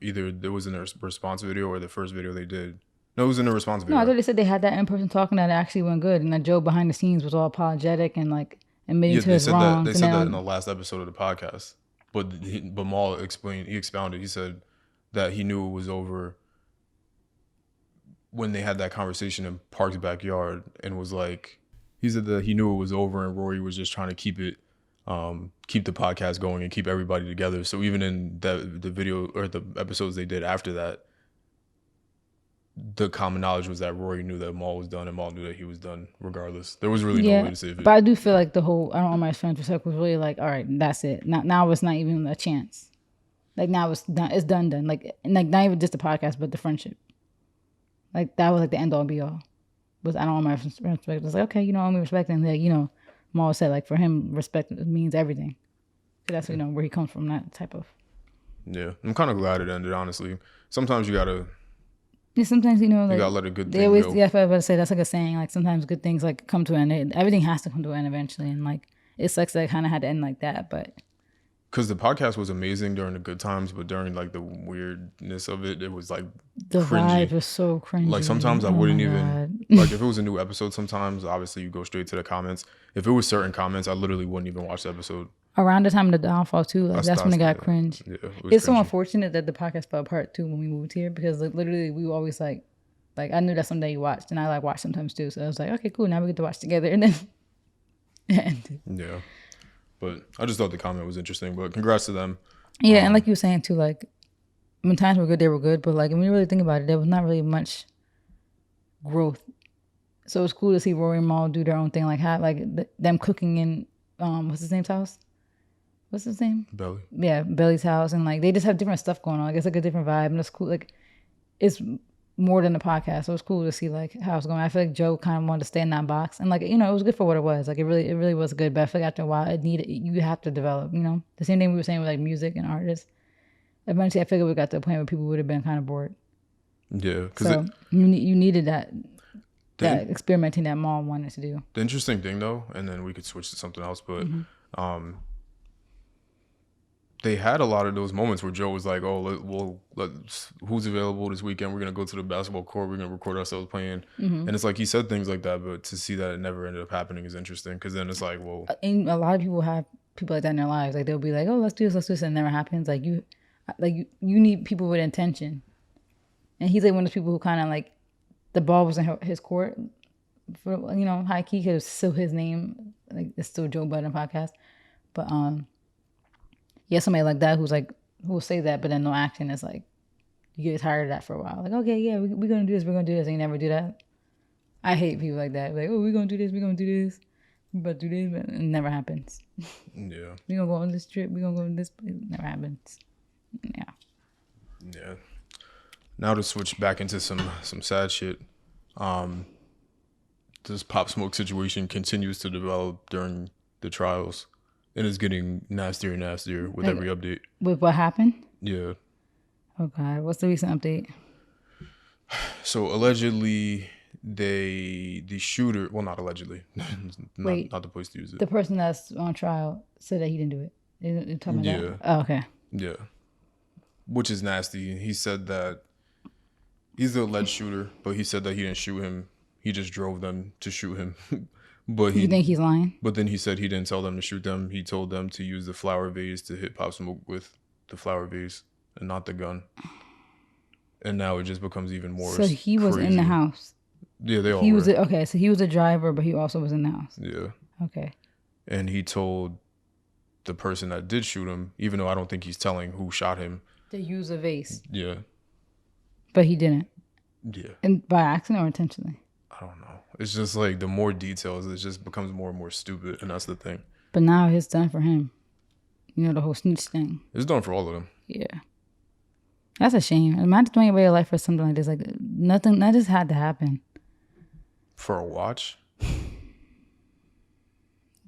B: either it was in their response video or the first video they did. No, it was in the response video.
A: No, I thought they said they had that in-person talking that actually went good. And that Joe behind the scenes was all apologetic and like admitting to his wrongs.
B: They said that in the last episode of the podcast. But Mal expounded. He said that he knew it was over when they had that conversation in Park's backyard, and was like, he said that he knew it was over, and Rory was just trying to keep the podcast going and keep everybody together. So even in the video or the episodes they did after that, the common knowledge was that Rory knew that Mal was done and Mal knew that he was done regardless. There was really no way to save it.
A: But I do feel like the whole I don't owe my friends respect was really like, all right, that's it. Now it's not even a chance. Like now it's done. It's done. Like not even just the podcast, but the friendship. Like that was like the end all be all. Was I don't owe my friends respect. It was like, okay, you don't owe me respect. And like, Mal said like for him, respect means everything. So that's where he comes from, that type of.
B: Yeah. I'm kind of glad it ended, honestly. Sometimes you gotta
A: Yeah, sometimes, you know, like,
B: you gotta let a good
A: they
B: thing
A: always,
B: go.
A: yeah, I was about to say, that's like a saying, like, sometimes good things, like, come to an end. Everything has to come to an end eventually, and, like, it sucks that it kind of had to end like that, but.
B: Because the podcast was amazing during the good times, but during, like, the weirdness of it, it was, like,
A: The
B: cringy.
A: vibe was so cringy.
B: Like, sometimes I wouldn't even, like, if it was a new episode, sometimes, obviously, you go straight to the comments. If it was certain comments, I literally wouldn't even watch the episode.
A: Around the time of the downfall, too, like, that's when it got cringe.
B: Yeah,
A: it's so unfortunate that the podcast fell apart, too, when we moved here, because, like, literally, we were always, like, I knew that someday you watched, and I, like, watched sometimes, too, so I was like, okay, cool, now we get to watch together, and then it ended.
B: Yeah. But I just thought the comment was interesting, but congrats to them.
A: Yeah, and like you were saying, too, like, when times were good, they were good, but, like, when you really think about it, there was not really much growth. So it was cool to see Rory and Maul do their own thing, like, them cooking in, what's his name's house? What's his name?
B: Belly.
A: Yeah, Belly's house, and, like, they just have different stuff going on. Like, it's, like, a different vibe, and it's cool. Like, it's more than a podcast, so it's cool to see, like, how it's going. I feel like Joe kind of wanted to stay in that box, and, like, you know, it was good for what it was. Like, it really was good, but I feel like after a while, you have to develop, you know? The same thing we were saying with, like, music and artists. Eventually, I figured we got to a point where people would have been kind of bored.
B: Yeah.
A: So you needed that experimenting that Maul wanted to do.
B: The interesting thing, though, and then we could switch to something else, but they had a lot of those moments where Joe was like, "Oh, who's available this weekend? We're gonna go to the basketball court. We're gonna record ourselves playing." And it's like he said things like that, but to see that it never ended up happening is interesting, because then it's like, well,
A: and a lot of people have people like that in their lives. Like, they'll be like, "Oh, let's do this," and it never happens. Like, you need people with intention, and he's like one of those people who kind of, like, the ball was in his court, for, you know, high key, because it's still his name, like, it's still Joe Budden podcast, but yeah, somebody like that who's like, who will say that, but then no action. Is like, you get tired of that for a while. Like, okay, yeah, we're gonna do this, and you never do that. I hate people like that. Like, oh, we're gonna do this, we're about to do this, but it never happens.
B: Yeah.
A: We're gonna go on this trip, we're gonna go on this, it never happens. Yeah.
B: Yeah. Now to switch back into some sad shit. This Pop Smoke situation continues to develop during the trials, and it's getting nastier and nastier with every update.
A: With what happened?
B: Yeah.
A: Oh God, what's the recent update?
B: So allegedly, the shooter, well, not allegedly, not the place to use it.
A: The person that's on trial said that he didn't do it. You're talking about that? Oh, okay.
B: Yeah. Which is nasty. He said that he's the alleged shooter, but he said that he didn't shoot him. He just drove them to shoot him. But
A: you think he's lying?
B: But then he said he didn't tell them to shoot them. He told them to use the flower vase to hit Pop Smoke with the flower vase and not the gun. And now it just becomes even more.
A: So he was in the house.
B: Yeah, they all were.
A: Okay, so he was a driver, but he also was in the house.
B: Yeah.
A: Okay.
B: And he told the person that did shoot him, even though I don't think he's telling who shot him,
A: to use a vase.
B: Yeah.
A: But he didn't.
B: Yeah.
A: And by accident or intentionally?
B: I don't know. It's just like the more details, it just becomes more and more stupid, and that's the thing.
A: But now it's done for him. You know, the whole snitch thing.
B: It's done for all of them.
A: Yeah. That's a shame. Imagine throwing away your life for something like this. Like, nothing, that just had to happen.
B: For a watch?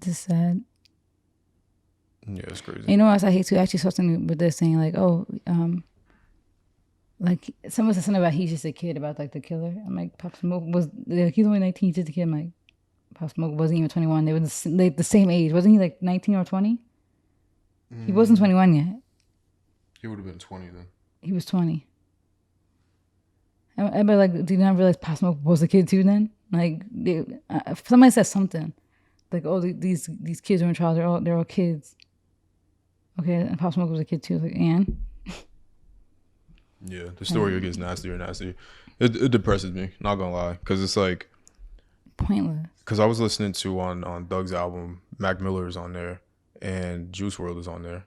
A: Just sad.
B: Yeah, it's crazy.
A: And you know what else I hate too? I actually saw something with this saying, like, like, someone said something about he's just a kid, about, like, the killer. I'm like, Pop Smoke was, like, he's only 19, he's just a kid. I'm like, Pop Smoke wasn't even 21. They were the same age. Wasn't he, like, 19 or 20? He wasn't 21 yet.
B: He would have been 20 then.
A: He was 20. But, like, did you not realize Pop Smoke was a kid too then? Like, somebody said something. Like, oh, these kids are in trial. They're all kids. Okay, and Pop Smoke was a kid too. Like, and?
B: Yeah, the story gets nastier and nastier. It depresses me, not gonna lie, because it's like
A: pointless.
B: Because I was listening to on Doug's album, Mac Miller is on there, and Juice WRLD is on there,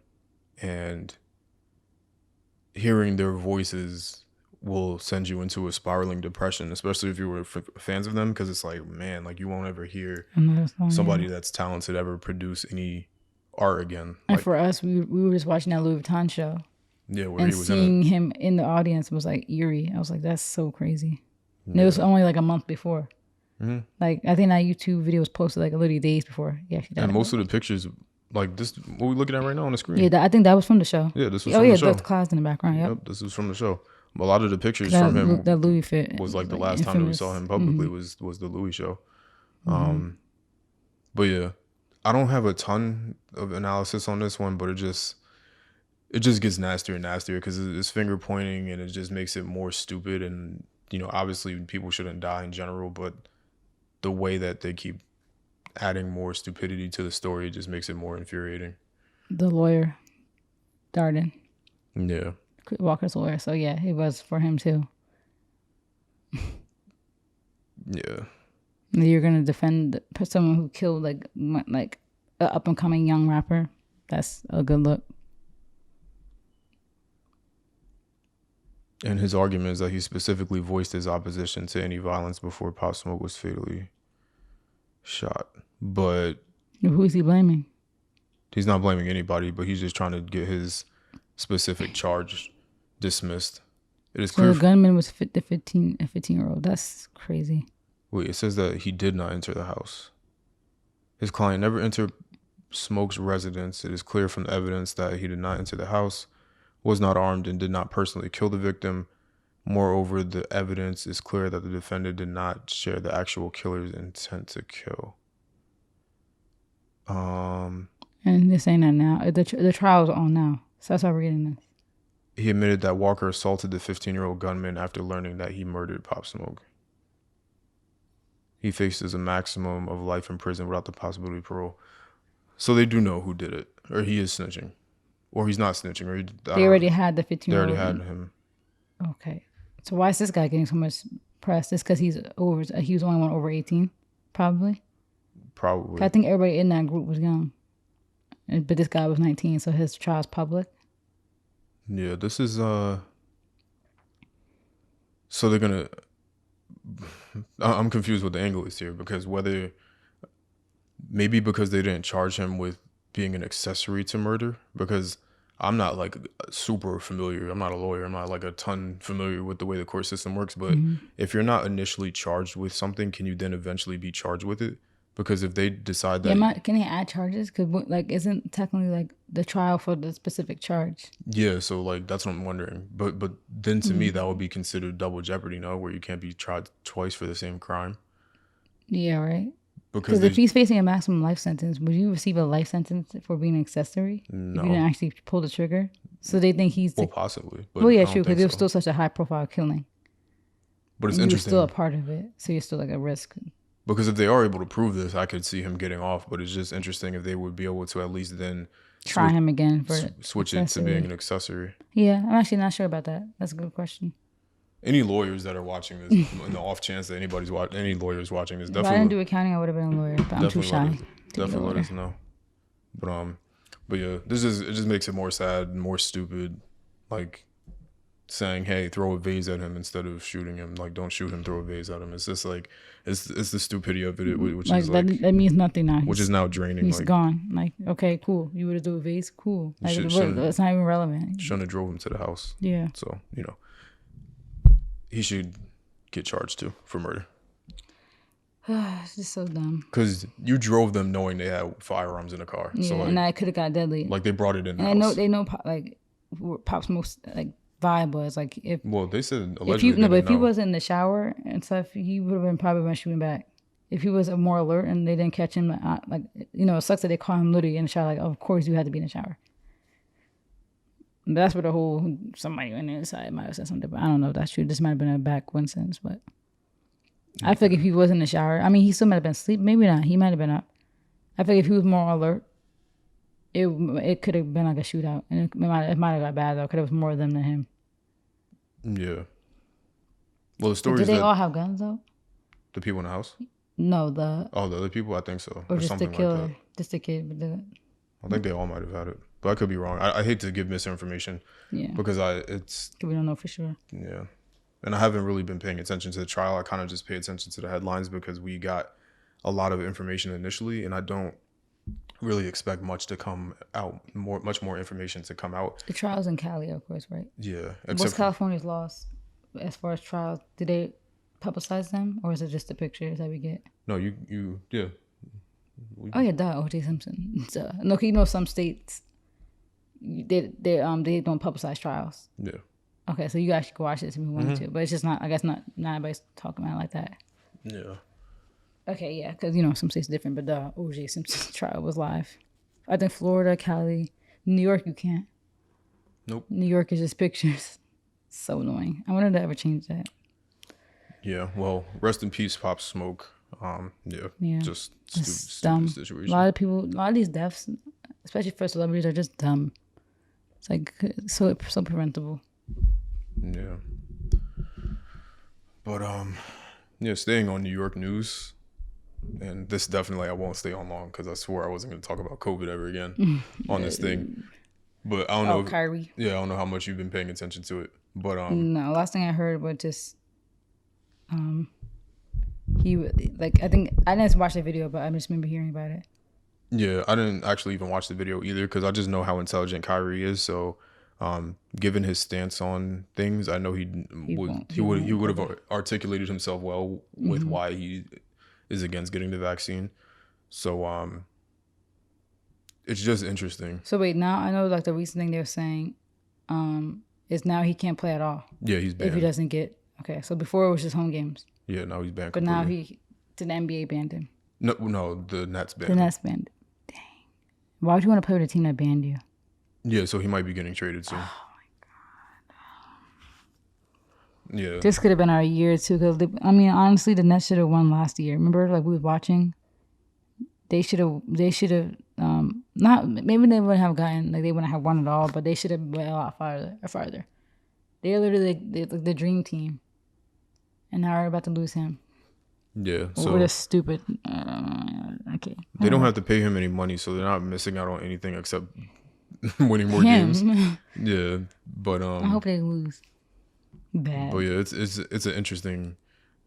B: and hearing their voices will send you into a spiraling depression, especially if you were fans of them, because it's like, man, like, you won't ever hear somebody that's talented ever produce any art again.
A: And
B: like,
A: for us, we were just watching that Louis Vuitton show.
B: Yeah, where
A: and
B: he was
A: seeing him in the audience was like eerie. I was like, that's so crazy. Yeah. And it was only like a month before. Mm-hmm. Like, I think that YouTube video was posted like literally days before. Yeah,
B: and most of the pictures, like this, what we're looking at right now on the screen.
A: Yeah, I think that was from the show.
B: Yeah, this was from the show.
A: Yeah, the clouds in the background. Yep,
B: this was from the show. A lot of the pictures from him
A: that Louis fit
B: was like the
A: like
B: last time that we saw him publicly was the Louis show. But yeah, I don't have a ton of analysis on this one, but it just gets nastier and nastier because it's finger pointing and it just makes it more stupid. And obviously people shouldn't die in general, but the way that they keep adding more stupidity to the story just makes it more infuriating.
A: The lawyer, Darden.
B: Yeah.
A: Walker's lawyer. So yeah, it was for him too.
B: Yeah.
A: You're gonna defend someone who killed like an up and coming young rapper. That's a good look.
B: And his argument is that he specifically voiced his opposition to any violence before Pop Smoke was fatally shot. But
A: who is he blaming?
B: He's not blaming anybody, but he's just trying to get his specific charge dismissed. It is clear.
A: The gunman was a 15-year-old. That's crazy.
B: Wait, it says that he did not enter the house. His client never entered Smoke's residence. It is clear from the evidence that he did not enter the house, was not armed, and did not personally kill the victim. Moreover, the evidence is clear that the defendant did not share the actual killer's intent to kill.
A: And they're saying that now. The trial's on now. So that's why we're getting this.
B: He admitted that Walker assaulted the 15-year-old gunman after learning that he murdered Pop Smoke. He faces a maximum of life in prison without the possibility of parole. So they do know who did it, or he is snitching, or he's not snitching, or
A: they already had the 15-year-old.
B: They already had him.
A: Okay, so why is this guy getting so much press? It's because he was the only one over 18, probably.
B: Probably.
A: I think everybody in that group was young, but this guy was 19, so his trial's public.
B: Yeah, this is so they're gonna. I'm confused what the angle is here, because maybe because they didn't charge him with being an accessory to murder, because I'm not like super familiar. I'm not a lawyer. I'm not like a ton familiar with the way the court system works. But if you're not initially charged with something, can you then eventually be charged with it? Because if they decide that...
A: can they add charges? Because like, isn't technically like the trial for the specific charge?
B: Yeah, so like that's what I'm wondering. But then to me, that would be considered double jeopardy, no? Where you can't be tried twice for the same crime.
A: Yeah, right. Because if he's facing a maximum life sentence, would you receive a life sentence for being an accessory?
B: No.
A: If you didn't actually pull the trigger? So they think he's...
B: Well, possibly. But
A: well, yeah, true, because it was still such a high-profile killing.
B: But it's
A: and
B: interesting.
A: You're still a part of it, so you're still like a risk.
B: Because if they are able to prove this, I could see him getting off. But it's just interesting if they would be able to at least then...
A: try him again for
B: switch it to being an accessory.
A: Yeah, I'm actually not sure about that. That's a good question.
B: Any lawyers that are watching this, in the off chance that any lawyers watching this, definitely.
A: If I didn't do accounting, I would have been a lawyer, but I'm too shy.
B: Definitely let us know. But yeah, it just makes it more sad and more stupid. Like saying, "Hey, throw a vase at him instead of shooting him." Like, don't shoot him, throw a vase at him. It's just like it's the stupidity of it, which
A: like,
B: is like
A: that means nothing now.
B: Which is now draining.
A: He's gone. Like, okay, cool. You would have do a vase, cool. Like, it's not even relevant.
B: Shouldn't have drove him to the house.
A: Yeah.
B: So he should get charged too for murder.
A: It's just so dumb.
B: Because you drove them knowing they had firearms in the car.
A: Yeah,
B: so like,
A: and that could have got deadly.
B: Like they brought it in.
A: And they know like Pop Smoke's like vibe was like if.
B: Well, they said allegedly.
A: If he was in the shower and stuff, he would have probably been shooting back. If he was more alert and they didn't catch him, like it sucks that they caught him literally in the shower. Like, of course you had to be in the shower. But that's where the whole somebody on the inside might have said something. But I don't know if that's true. This might have been a back one sentence, but I feel like if he was in the shower, I mean, he still might have been asleep. Maybe not. He might have been up. I feel like if he was more alert, it could have been like a shootout, and it might have got bad though, because it was more of them than him.
B: Yeah. Well, the story.
A: Did they all have guns though?
B: The people in the house?
A: No,
B: the other people. I think so.
A: Or just the killer, like just the kid.
B: I think they all might have had it, but I could be wrong. I hate to give misinformation.
A: Yeah.
B: Because
A: we don't know for sure.
B: Yeah. And I haven't really been paying attention to the trial. I kind of just pay attention to the headlines because we got a lot of information initially, and I don't really expect much to come out, much more information to come out.
A: The trial's in Cali, of course, right?
B: Yeah.
A: What's California's laws as far as trials? Do they publicize them, or is it just the pictures that we get?
B: No, yeah.
A: Oh yeah, duh, O.J. Simpson. No, some states they don't publicize trials.
B: Yeah.
A: Okay, so you actually could watch it if you wanted to, but it's just not. I guess not everybody's talking about it like that.
B: Yeah.
A: Okay, yeah, because some states different, but the O.J. Simpson trial was live. I think Florida, Cali, New York, you can't.
B: Nope.
A: New York is just pictures. So annoying. I wonder if they ever change that.
B: Yeah. Well, rest in peace, Pop Smoke.
A: Yeah.
B: Just
A: dumb.
B: stupid situation.
A: A lot of these deaths, especially for celebrities, are just dumb. It's like so preventable.
B: Yeah. But staying on New York news, and this definitely I won't stay on long because I swore I wasn't going to talk about COVID ever again on this thing. But I don't know.
A: Kyrie.
B: Yeah, I don't know how much you've been paying attention to it. But
A: no, last thing I heard was just he like I think I didn't watch the video, but I just remember hearing about it.
B: Yeah, I didn't actually even watch the video either because I just know how intelligent Kyrie is. So, given his stance on things, I know he would have articulated himself well with why he is against getting the vaccine. So, it's just interesting.
A: So wait, now I know like the recent thing they were saying, is now he can't play at all.
B: Yeah, he's banned
A: if he doesn't get. Okay, so before it was just home games.
B: Yeah, now he's banned.
A: But
B: completely.
A: Now the NBA banned him.
B: No, the Nets banned.
A: The Nets banned him. Dang. Why would you want to play with a team that banned you?
B: Yeah, so he might be getting traded soon.
A: Oh my god.
B: Yeah.
A: This could have been our year too. Because honestly, the Nets should have won last year. Remember, like we was watching. They should have. Not maybe they wouldn't have gotten like they wouldn't have won it all, but they should have went a lot farther. They're literally the dream team, and now we're about to lose him.
B: Yeah, so
A: we're just stupid. Okay.
B: They don't have to pay him any money, so they're not missing out on anything except winning more games. Yeah, but
A: I hope they lose. Bad.
B: But yeah, it's an interesting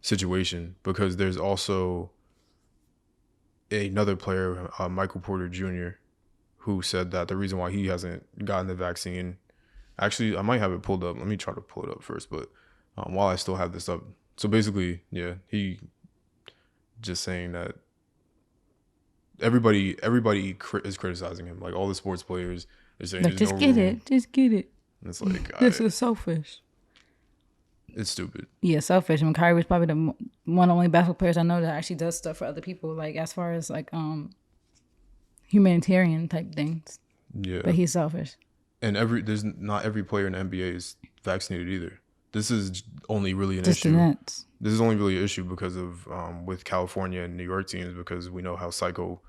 B: situation because there's also another player, Michael Porter Jr., who said that the reason why he hasn't gotten the vaccine. Actually, I might have it pulled up. Let me try to pull it up first. But while I still have this up, so basically, yeah, he just saying that everybody is criticizing him. Like all the sports players are saying,
A: like, just get it.
B: And it's like
A: this is selfish.
B: It's stupid.
A: Yeah, selfish. I mean, Kyrie was probably one of the only basketball players I know that actually does stuff for other people, like as far as like humanitarian type things.
B: Yeah,
A: but he's selfish.
B: And there's not every player in the NBA is vaccinated either. This is only really an issue. This is only really an issue because of with California and New York teams, because we know how psycho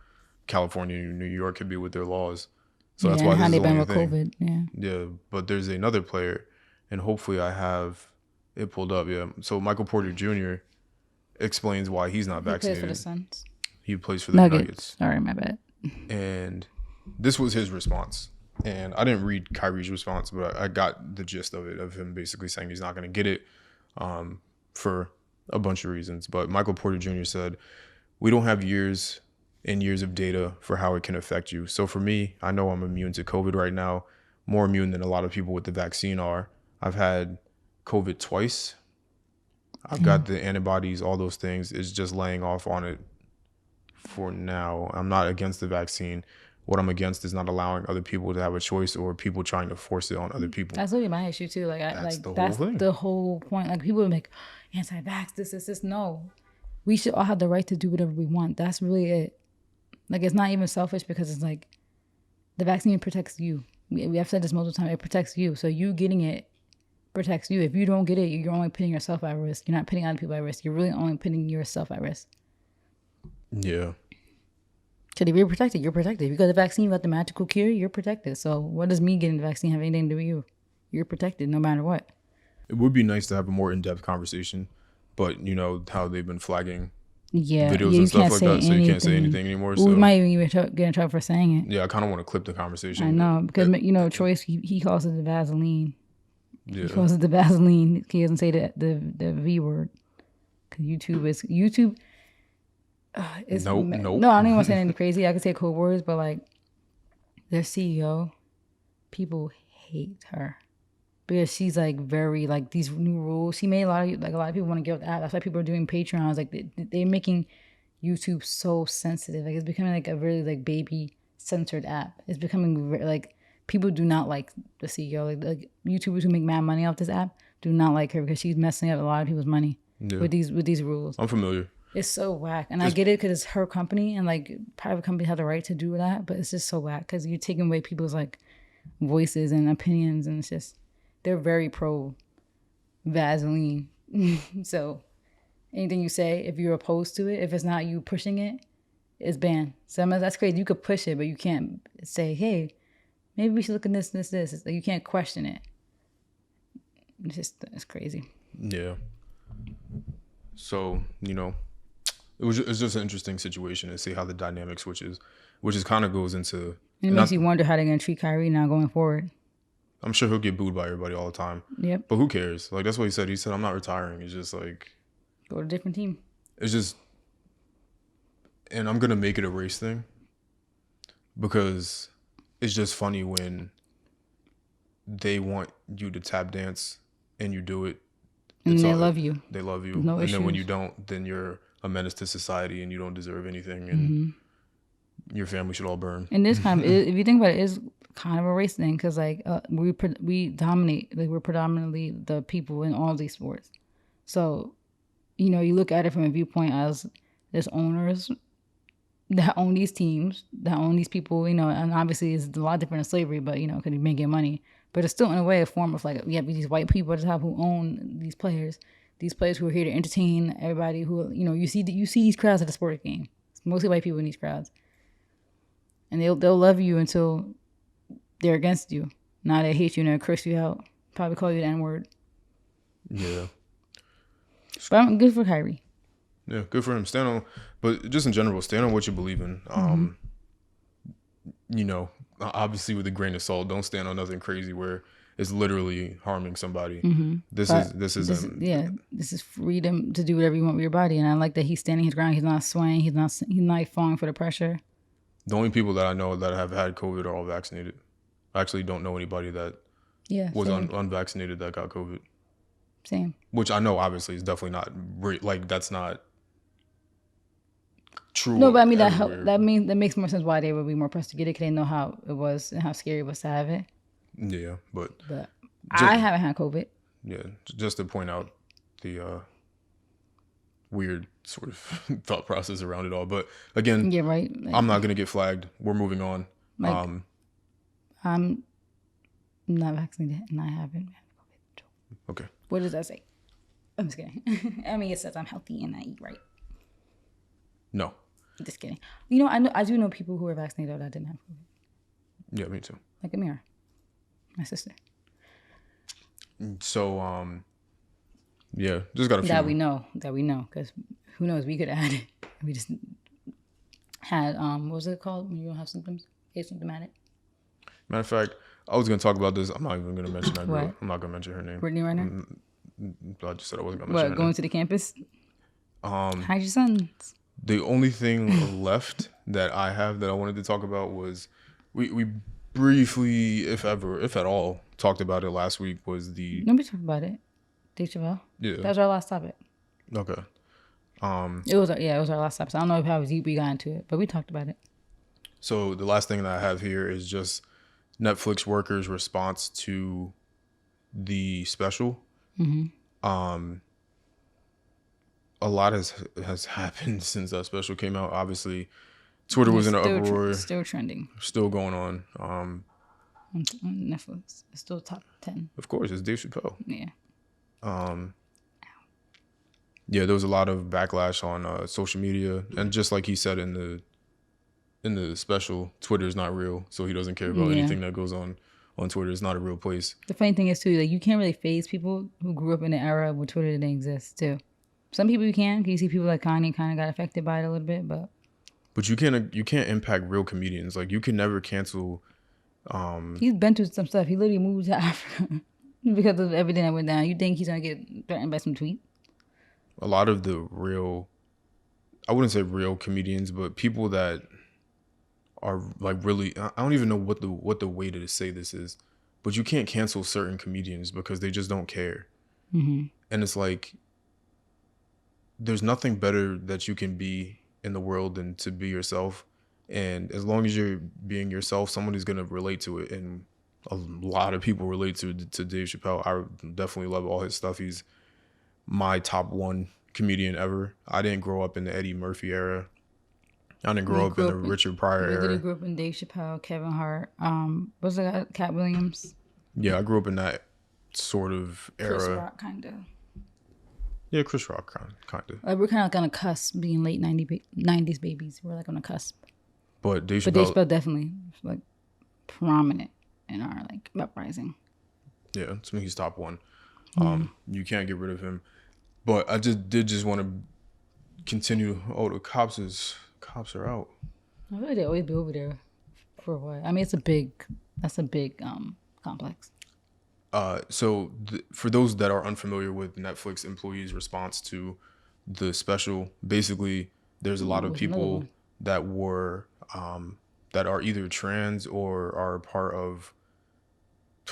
B: California and New York could be with their laws. So that's why this is only a thing. COVID, yeah, but there's another player, and hopefully I have it pulled up. Yeah, so Michael Porter Jr. explains why he's not vaccinated.
A: He plays for the Suns.
B: He plays for the Nuggets.
A: Sorry, my bad.
B: And this was his response. And I didn't read Kyrie's response, but I got the gist of it, of him basically saying he's not going to get it for a bunch of reasons. But Michael Porter Jr. said, "We don't have years and years of data for how it can affect you. So for me, I know I'm immune to COVID right now, more immune than a lot of people with the vaccine are. I've had COVID twice. I've got the antibodies, all those things. It's just laying off on it for now. I'm not against the vaccine. What I'm against is not allowing other people to have a choice or people trying to force it on other people."
A: That's really my issue too. Like that's the whole point. Like people make anti-vax, this. No, we should all have the right to do whatever we want. That's really it. Like it's not even selfish because it's like the vaccine protects you. We have said this multiple times. It protects you. So you getting it protects you. If you don't get it, you're only putting yourself at risk. You're not putting other people at risk. You're really only putting yourself at risk.
B: Yeah.
A: So if you're protected, you're protected. If you got the vaccine, you got the magical cure, you're protected. So what does me getting the vaccine have anything to do with you? You're protected no matter what.
B: It would be nice to have a more in-depth conversation, but you know how they've been flagging videos and stuff like that, so you can't say anything anymore. So
A: we might even get in trouble for saying it.
B: Yeah, I kind of want to clip the conversation.
A: I know, because Choice, he calls it the Vaseline.
B: Yeah.
A: He calls it the Vaseline. He doesn't say the V word. Because YouTube.
B: Nope.
A: No, I don't even want to say anything crazy. I could say code words, but like their CEO, people hate her because she's like very like these new rules. She made a lot of people want to give up the app. That's why people are doing Patreons. Like they're making YouTube so sensitive. Like it's becoming like a really like baby censored app. It's becoming like people do not like the CEO. Like YouTubers who make mad money off this app do not like her because she's messing up a lot of people's money with these rules.
B: I'm familiar.
A: It's so whack. And I get it because it's her company and like private companies have the right to do that, but it's just so whack because you're taking away people's like voices and opinions, and it's just, they're very pro Vaseline. So anything you say, if you're opposed to it, if it's not you pushing it, it's banned. So that's crazy. You could push it, but you can't say, hey, maybe we should look at this. It's like you can't question it. It's crazy.
B: Yeah. So, you know, it's just an interesting situation to see how the dynamic switches, which is kind of goes into.
A: And it makes you wonder how they're going to treat Kyrie now going forward.
B: I'm sure he'll get booed by everybody all the time.
A: Yep.
B: But who cares? Like, that's what he said. He said, I'm not retiring. It's just like.
A: Go to a different team.
B: It's just. And I'm going to make it a race thing. Because it's just funny when they want you to tap dance and you do it.
A: And they love you.
B: They love you.
A: No
B: and
A: issues.
B: Then when you don't, then you're a menace to society and you don't deserve anything. And your family should all burn.
A: And this kind of, if you think about it, it's kind of a race thing because like we dominate. Like we're predominantly the people in all these sports. So, you know, you look at it from a viewpoint as there's owners that own these teams, that own these people, you know, and obviously it's a lot different than slavery, but, you know, because you're making money. But it's still in a way a form of like, we have these white people at the top who own these players who are here to entertain everybody who, you know, you see these crowds at a sports game. It's mostly white people in these crowds. And they'll love you until they're against you. Now they hate you and they'll curse you out. Probably call you the N-word.
B: Yeah.
A: But I'm good for Kyrie.
B: Yeah, good for him. Stand on, but just in general, stand on what you believe in. You know, obviously with a grain of salt. Don't stand on nothing crazy where it's literally harming somebody. This is
A: freedom to do whatever you want with your body, and I like that he's standing his ground. He's not swaying. He's not falling for the pressure.
B: The only people that I know that have had COVID are all vaccinated. I actually don't know anybody that was unvaccinated that got COVID.
A: Same.
B: Which I know obviously is definitely not like that's not true.
A: No, but I mean that makes more sense why they would be more pressed to get it because they know how it was and how scary it was to have it.
B: Yeah, but
A: I haven't had COVID.
B: Yeah, just to point out the weird sort of thought process around it all. But again,
A: yeah, right. Like,
B: I'm not gonna get flagged. We're moving on.
A: Like, I'm not vaccinated and I haven't had COVID.
B: Okay.
A: What does that say? I'm just kidding. I mean, it says I'm healthy and I eat right.
B: No.
A: Just kidding. You know, I do know people who are vaccinated that didn't have COVID.
B: Yeah, me too.
A: Like Amira, my sister.
B: So, yeah, just got a few.
A: That we know, because who knows? We could add it. We just had, what was it called when you don't have symptoms? Asymptomatic.
B: Matter of fact, I was going to talk about this. I'm not even going to mention that girl.
A: What?
B: I'm not going to mention her name.
A: Brittany Renner?
B: I just said I wasn't going to mention her
A: going
B: name.
A: to the campus? How's your sons?
B: The only thing left that I have that I wanted to talk about was we briefly, if at all, talked about it last week was the...
A: Nobody talked about it. Dave Chappelle?
B: Yeah.
A: That was our last topic.
B: Okay.
A: It was our last topic. So I don't know how deep we got into it, but we talked about it.
B: So the last thing that I have here is just Netflix workers' response to the special. A lot has happened since that special came out. Obviously, Twitter was in an uproar.
A: Still trending.
B: Still going on.
A: On Netflix. It's still top 10.
B: Of course, it's Dave Chappelle.
A: Yeah.
B: Yeah, there was a lot of backlash on social media, and just like he said in the special, Twitter is not real, so he doesn't care about anything that goes on Twitter. It's not a real place.
A: The funny thing is too, like you can't really phase people who grew up in an era where Twitter didn't exist too. Some people you can. You see people like Kanye kind of got affected by it a little bit, but
B: you can't impact real comedians. Like you can never cancel.
A: He's been through some stuff. He literally moved to Africa because of everything that went down. You think he's gonna get threatened by some tweet?
B: A lot of the real, I wouldn't say real comedians, but people that are like really, I don't even know what the way to say this is, but you can't cancel certain comedians because they just don't care. And it's like, there's nothing better that you can be in the world than to be yourself. And as long as you're being yourself, somebody's going to relate to it. And a lot of people relate to Dave Chappelle. I definitely love all his stuff. He's my top one comedian ever. I didn't grow up in the Eddie Murphy era. I didn't grow up in the Richard Pryor era.
A: Literally grew up in Dave Chappelle, Kevin Hart. What's that? Cat Williams.
B: Yeah, I grew up in that sort of era.
A: Chris Rock, kind of.
B: Yeah, Chris Rock, kind of.
A: Like we're kind of like on a cusp, being late 90s babies. We're like on a cusp.
B: But Dave
A: Chappelle definitely like prominent in our like uprising.
B: Yeah, to me he's top one. You can't get rid of him. But I just want to continue. Oh, the cops are out.
A: I feel like they always be over there for what? I mean, that's a big complex.
B: So for those that are unfamiliar with Netflix employees' response to the special, basically there's a lot of people that were that are either trans or are part of.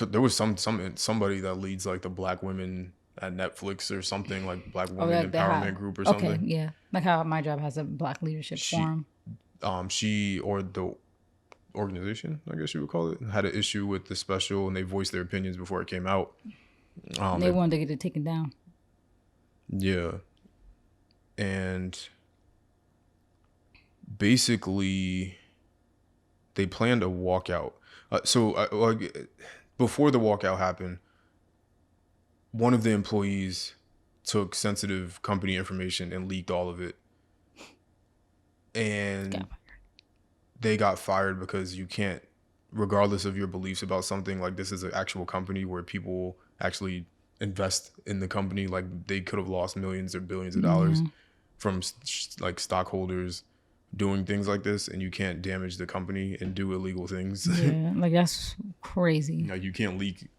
B: There was somebody that leads like the Black women at Netflix or something, like Black Women Empowerment Group or something.
A: Okay, yeah, like how my job has a Black leadership forum.
B: She or the organization, I guess you would call it, had an issue with the special, and they voiced their opinions before it came out.
A: They wanted to get it taken down. Yeah,
B: and basically, they planned a walkout. Before the walkout happened, one of the employees took sensitive company information and leaked all of it. And they got fired because you can't, regardless of your beliefs about something, like this is an actual company where people actually invest in the company. Like they could have lost millions or billions of dollars from like stockholders doing things like this, and you can't damage the company and do illegal things.
A: Yeah, like that's crazy.
B: Like you can't leak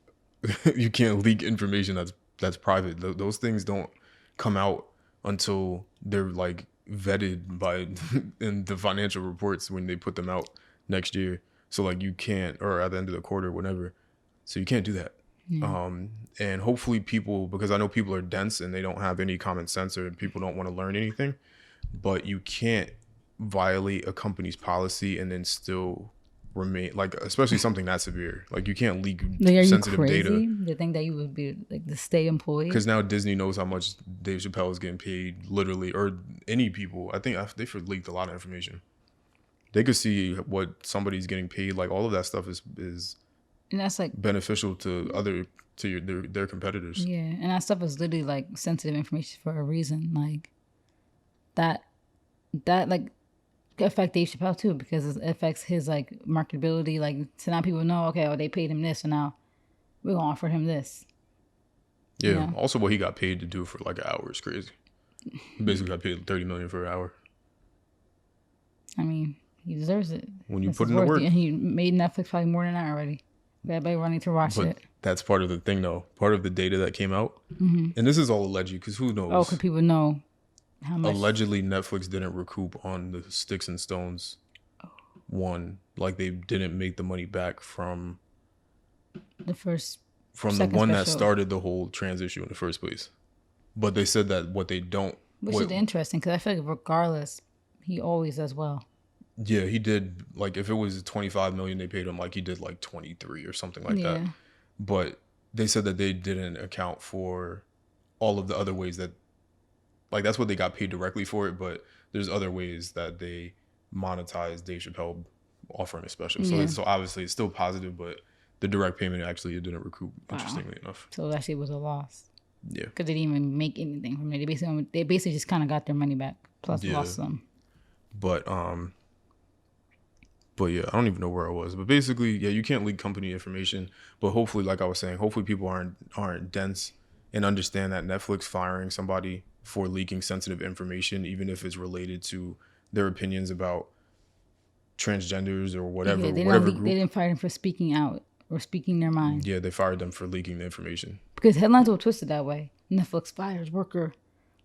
B: information that's private. Those things don't come out until they're like vetted by in the financial reports when they put them out next year. So like you can't, or at the end of the quarter, whatever. So you can't do that. Yeah. And hopefully people, because I know people are dense and they don't have any common sense, or people don't want to learn anything, but you can't violate a company's policy and then still remain, like, especially something that severe. Like you can't leak sensitive data.
A: You think that you would be like the stay employee?
B: Because now Disney knows how much Dave Chappelle is getting paid, literally, or any people. I think they leaked a lot of information. They could see what somebody's getting paid. Like all of that stuff is
A: and that's like
B: beneficial to their competitors.
A: Yeah, and that stuff is literally like sensitive information for a reason. Like that like affect Dave Chappelle too, because it affects his like marketability. Like so now people know, okay, they paid him this, so now we're gonna offer him this.
B: Yeah. You know? Also, what he got paid to do for like an hour is crazy. He basically got paid $30 million for an hour.
A: I mean, he deserves it.
B: When you put in the work,
A: and he made Netflix probably more than that already. Everybody running to watch it.
B: That's part of the thing, though. Part of the data that came out, and this is all alleged, because who knows?
A: Oh, because people know how much.
B: Allegedly, Netflix didn't recoup on the Sticks and Stones one. Like they didn't make the money back from
A: the
B: one that started the whole trans issue in the first place. But they said that what they don't,
A: which is interesting, because I feel like regardless, he always does well.
B: Yeah, he did. Like if it was 25 million they paid him, like he did like 23 or something like that. But they said that they didn't account for all of the other ways that, like, that's what they got paid directly for it, but there's other ways that they monetize Dave Chappelle offering a special. So obviously it's still positive, but the direct payment actually it didn't recoup, interestingly enough.
A: So it actually was a loss.
B: Yeah.
A: Because they didn't even make anything from it. They basically just kind of got their money back, plus lost some.
B: But yeah, I don't even know where I was. But basically, yeah, you can't leak company information. But hopefully, like I was saying, hopefully people aren't dense and understand that Netflix firing somebody for leaking sensitive information, even if it's related to their opinions about transgenders or whatever, group.
A: They didn't fire them for speaking out or speaking their mind.
B: Yeah, they fired them for leaking the information.
A: Because headlines were twisted that way. Netflix fires worker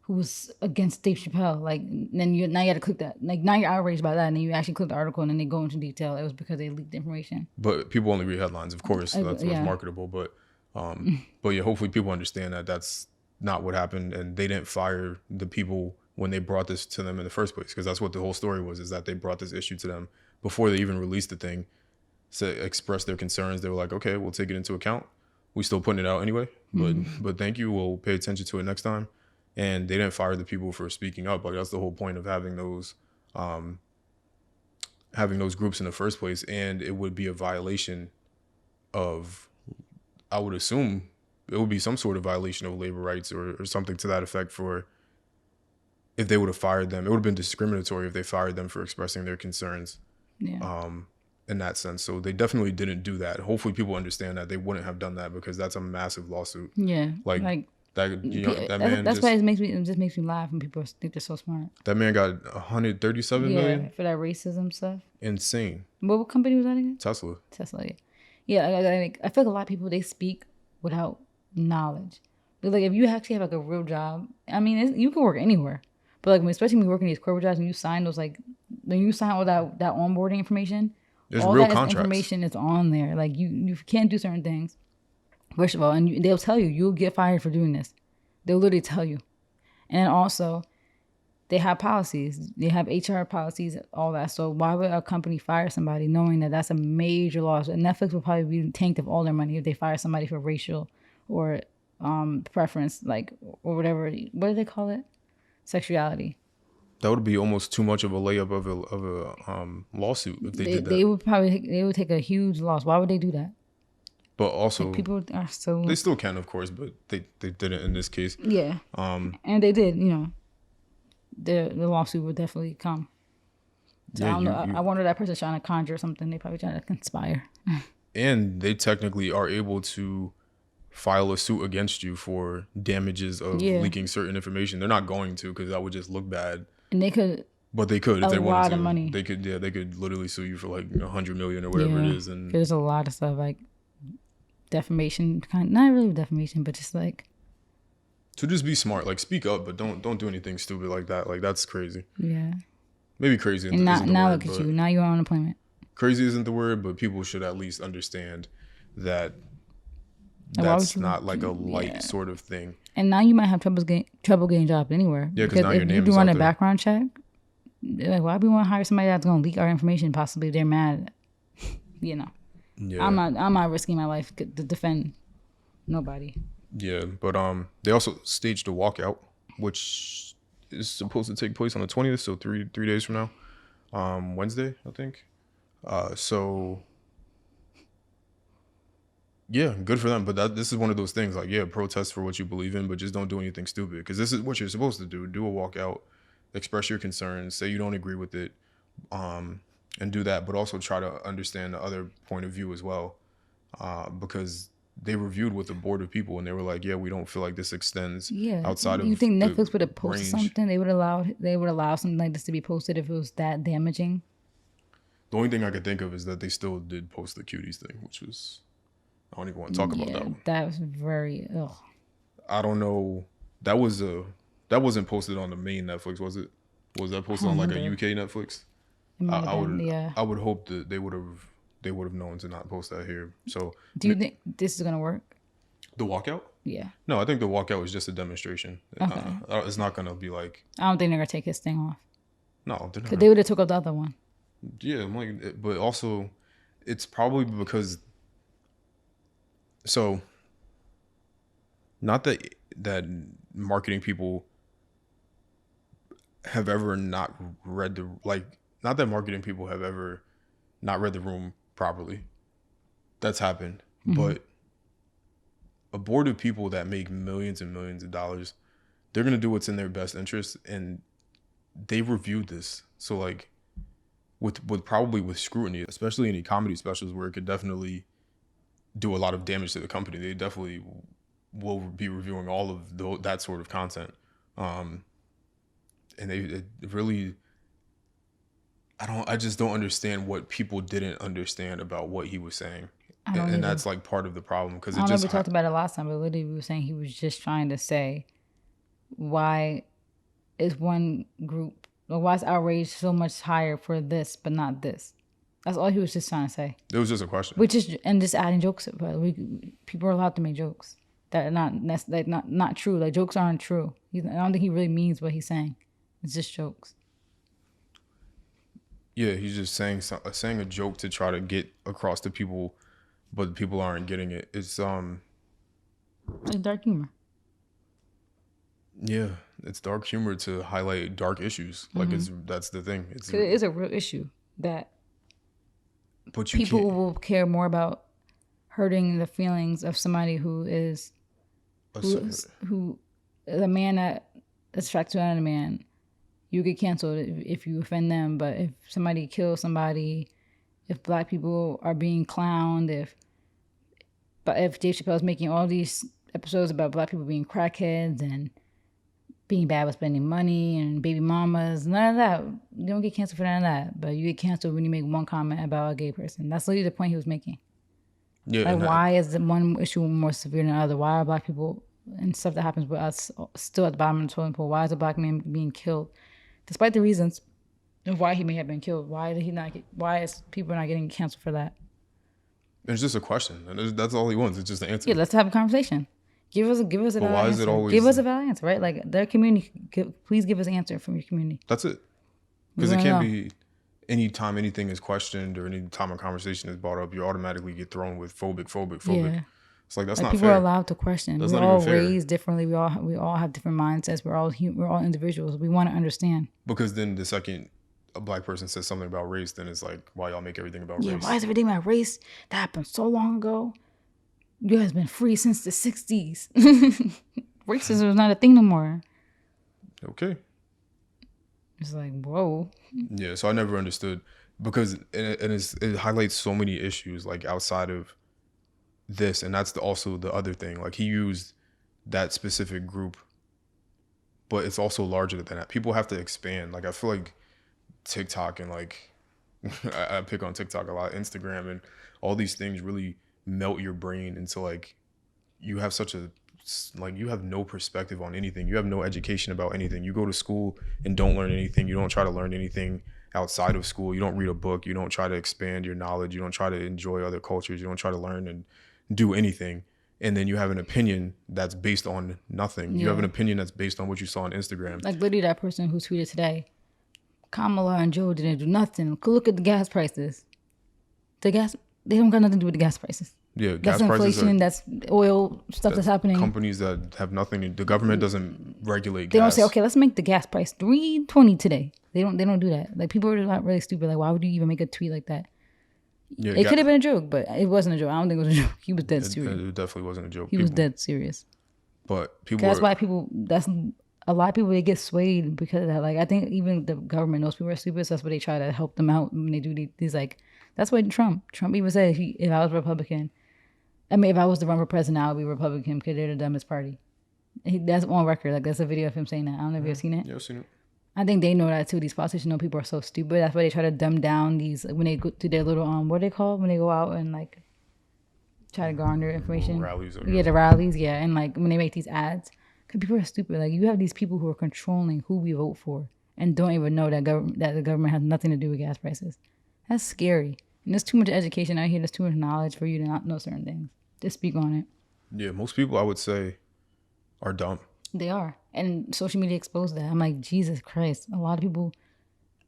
A: who was against Dave Chappelle. Like, then now you had to click that. Like, now you're outraged by that, and then you actually click the article, and then they go into detail. It was because they leaked information.
B: But people only read headlines, of course. So that's what's marketable. But yeah, hopefully people understand that that's not what happened, and they didn't fire the people when they brought this to them in the first place, because that's what the whole story was, is that they brought this issue to them before they even released the thing. expressed their concerns. They were like, okay, we'll take it into account. We still putting it out anyway, but thank you. We'll pay attention to it next time. And they didn't fire the people for speaking up. Like that's the whole point of having those groups in the first place. And it would be a violation of, I would assume it would be some sort of violation of labor rights or something to that effect for if they would have fired them. It would have been discriminatory if they fired them for expressing their concerns.
A: Yeah.
B: In that sense. So they definitely didn't do that. Hopefully people understand that they wouldn't have done that because that's a massive lawsuit.
A: Yeah.
B: Like that, that man
A: that's why it just makes me laugh when people think they're so smart.
B: That man got 137 million
A: for that racism stuff.
B: Insane.
A: What company was that again?
B: Tesla,
A: yeah. I feel like a lot of people, they speak without knowledge. But like if you actually have like a real job, I mean, you can work anywhere. But like especially when you work in these corporate jobs and you sign those when you sign all that onboarding information,
B: there's
A: all
B: real
A: that
B: contracts.
A: Information is on there. Like you can't do certain things. First of all, and they'll tell you'll get fired for doing this. They'll literally tell you. And also, they have policies. They have HR policies, all that. So why would a company fire somebody knowing that that's a major loss? And Netflix will probably be tanked of all their money if they fire somebody for racial or preference, or whatever. What do they call it? Sexuality.
B: That would be almost too much of a layup of a lawsuit if they did that.
A: They would take a huge loss. Why would they do that?
B: But also,
A: people are so...
B: They still can, of course, but they didn't in this case.
A: Yeah. And they did, the lawsuit would definitely come. So I don't know. I wonder that person's trying to conjure something. They probably trying to conspire.
B: And they technically are able to file a suit against you for damages of leaking certain information. They're not going to because that would just look bad. And they could... But they could if they wanted to. A lot of money. They could literally sue you for like 100 million or whatever it is. And
A: there's a lot of stuff like defamation, not really defamation, but just like
B: to just be smart, like speak up, but don't do anything stupid like that. Like that's crazy.
A: Yeah.
B: Maybe crazy.
A: And now look at you. Now you're on unemployment.
B: Crazy isn't the word, but people should at least understand that that's not like a light sort of thing.
A: And now you might have trouble getting jobs anywhere.
B: Yeah, because now your name is out there. If you do
A: run a background check, like why we want to hire somebody that's going to leak our information? Possibly they're mad. Yeah. I'm not risking my life to defend nobody.
B: Yeah, but they also staged a walkout, which is supposed to take place on the 20th, so three days from now, Wednesday, I think. So yeah, good for them. But this is one of those things, like protest for what you believe in, but just don't do anything stupid because this is what you're supposed to do. Do a walkout, express your concerns, say you don't agree with it, and do that, but also try to understand the other point of view as well, because they reviewed with a board of people and they were like, we don't feel like this extends outside of.
A: You think Netflix would have posted something? They would allow something like this to be posted if it was that damaging.
B: The only thing I could think of is that they still did post the cuties thing, which was, I don't even want to talk about that one.
A: That was very ugh.
B: I don't know. That wasn't posted on the main Netflix, was it? Was that posted on like a UK Netflix? I would hope that they would have known to not post that here. So
A: do you think this is gonna work?
B: The walkout?
A: Yeah.
B: No, I think the walkout was just a demonstration. Okay. It's not gonna be like.
A: I don't think they're gonna take his thing off.
B: No,
A: because they would have took off the other one.
B: Yeah, I'm like, but also, it's probably because. So. Not that marketing people have ever not read the not that marketing people have ever not read the room properly. That's happened, but a board of people that make millions and millions of dollars, they're gonna do what's in their best interest, and they reviewed this. So like, with probably with scrutiny, especially any comedy specials where it could definitely do a lot of damage to the company, they definitely will be reviewing all of that sort of content, and it really. I just don't understand what people didn't understand about what he was saying. And that's like part of the problem. Because I don't know if
A: we talked about it last time, but literally we were saying he was just trying to say why is one group, or why is outrage so much higher for this but not this? That's all he was just trying to say.
B: It was just a question.
A: And just adding jokes. But people are allowed to make jokes that are not true. Like jokes aren't true. I don't think he really means what he's saying. It's just jokes.
B: Yeah, he's just saying a joke to try to get across to people, but people aren't getting it. It's
A: Like dark humor.
B: Yeah, it's dark humor to highlight dark issues. Like that's the thing.
A: It is a real issue that
B: but you
A: people
B: can't,
A: will care more about hurting the feelings of somebody who is a man that is attracted to another man. You get canceled if you offend them, but if somebody kills somebody, if black people are being clowned, if Dave Chappelle's making all these episodes about black people being crackheads and being bad with spending money and baby mamas, none of that. You don't get canceled for none of that, but you get canceled when you make one comment about a gay person. That's literally the point he was making.
B: Yeah,
A: like, why is the one issue more severe than the other? Why are black people and stuff that happens with us still at the bottom of the totem pole? Why is a black man being killed, despite the reasons of why he may have been killed? Why did he not? Why is people not getting canceled for that?
B: It's just a question, and that's all he wants. It's just an answer.
A: Yeah, let's have a conversation. Give us a valid answer. Give us a valid answer, right? Like their community, please give us an answer from your community.
B: That's it. Because it can't be anytime anything is questioned or any time a conversation is brought up, you automatically get thrown with phobic. Yeah. It's like that's not
A: people
B: fair.
A: People are allowed to question. We're all raised differently. We all have different mindsets. We're all individuals. We want to understand.
B: Because then the second a black person says something about race, then it's like, why y'all make everything about race?
A: Yeah, why is everything about race? That happened so long ago. You guys been free since the 60s. Racism is not a thing no more.
B: Okay.
A: It's like, whoa.
B: Yeah, so I never understood because it highlights so many issues like outside of this, and that's also the other thing. Like he used that specific group, but it's also larger than that. People have to expand. Like I feel like TikTok and like I pick on TikTok a lot, Instagram, and all these things really melt your brain into like you have you have no perspective on anything. You have no education about anything. You go to school and don't learn anything. You don't try to learn anything outside of school. You don't read a book. You don't try to expand your knowledge. You don't try to enjoy other cultures. You don't try to learn and do anything. And then you have an opinion that's based on nothing. Yeah. You have an opinion that's based on what you saw on Instagram.
A: Like literally that person who tweeted today, Kamala and Joe didn't do nothing. Look at the gas prices. They don't got nothing to do with the gas prices.
B: Yeah,
A: gas prices. That's inflation. That's oil stuff that's happening.
B: Companies that have nothing. The government doesn't regulate.
A: They don't say, okay, let's make the gas price $3.20 today. They don't do that. Like people are not really stupid. Like why would you even make a tweet like that? Yeah, it could have been a joke, but it wasn't a joke. I don't think it was a joke. He was dead serious.
B: It definitely wasn't a joke.
A: He was dead serious.
B: But people.
A: That's why a lot of people, they get swayed because of that. Like I think even the government knows people are stupid, so that's why they try to help them out when they do these like. That's why Trump even said if I was Republican, if I was to run for president, I would be Republican because they're the dumbest party. That's on record. Like that's a video of him saying that. I don't know if you've seen it.
B: Yeah, I've seen it.
A: I think they know that too. These politicians know people are so stupid. That's why they try to dumb down these when they go to their little what are they called when they go out and like try to garner information.
B: Rallies.
A: Yeah, the rallies. Yeah, and like when they make these ads, because people are stupid. Like you have these people who are controlling who we vote for and don't even know that the government has nothing to do with gas prices. That's scary. And there's too much education out here. There's too much knowledge for you to not know certain things. Just speak on it.
B: Yeah, most people I would say are dumb.
A: They are. And social media exposed that. I'm like, Jesus Christ. A lot of people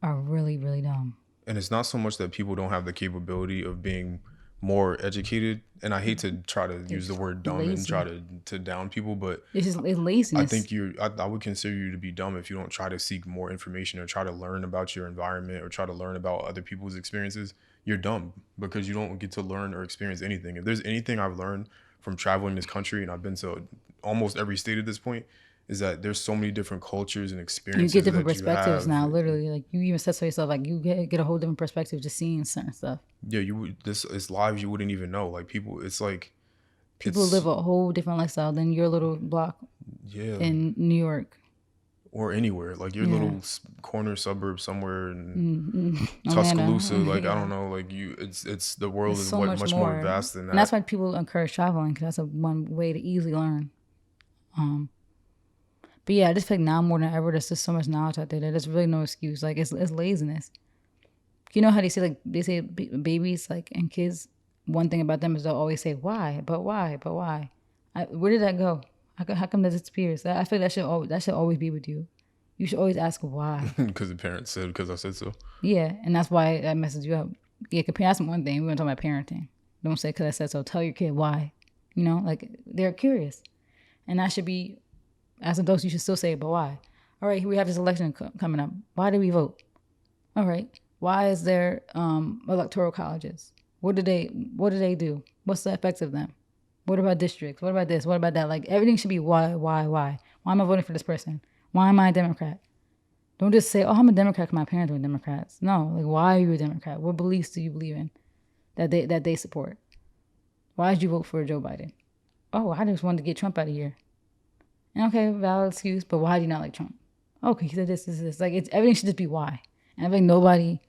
A: are really, really dumb.
B: And it's not so much that people don't have the capability of being more educated. And I hate to try to use the word dumb and try to down people, but
A: it's laziness.
B: I think I would consider you to be dumb if you don't try to seek more information or try to learn about your environment or try to learn about other people's experiences. You're dumb because you don't get to learn or experience anything. If there's anything I've learned from traveling this country, and I've been to almost every state at this point, is that there's so many different cultures and experiences.
A: You get different perspectives now, literally. Like you even said to yourself, like you get a whole different perspective just seeing certain stuff. Yeah,
B: it's lives you wouldn't even know. Like people, it's like
A: people live a whole different lifestyle than your little block.
B: Yeah.
A: In New York.
B: Or anywhere, like your little corner suburb somewhere in Tuscaloosa, like I don't know, like it's the world is so much more vast than that.
A: And that's why people encourage traveling because that's one way to easily learn. But yeah, I just feel like now more than ever, there's just so much knowledge out there that there's really no excuse. Like it's laziness. You know how they say babies like and kids, one thing about them is they'll always say why, but why. Where did that go? How come that disappears? I feel like that should always be with you. You should always ask why.
B: Because the parents said, because I said so.
A: Yeah, and that's why that messes you up. Yeah, that's one thing. We're going to talk about parenting. Don't say because I said so. Tell your kid why. You know, like they're curious. And that should be, as adults, you should still say, but why? All right, we have this election coming up. Why do we vote? All right. Why is there electoral colleges? What do they do? What's the effects of them? What about districts? What about this? What about that? Like everything should be why? Why am I voting for this person? Why am I a Democrat? Don't just say, oh, I'm a Democrat because my parents were Democrats. No, like why are you a Democrat? What beliefs do you believe in that they support? Why did you vote for Joe Biden? Oh, I just wanted to get Trump out of here. And okay, valid excuse, but why do you not like Trump? Okay, he said this. Like everything should just be why. And I think nobody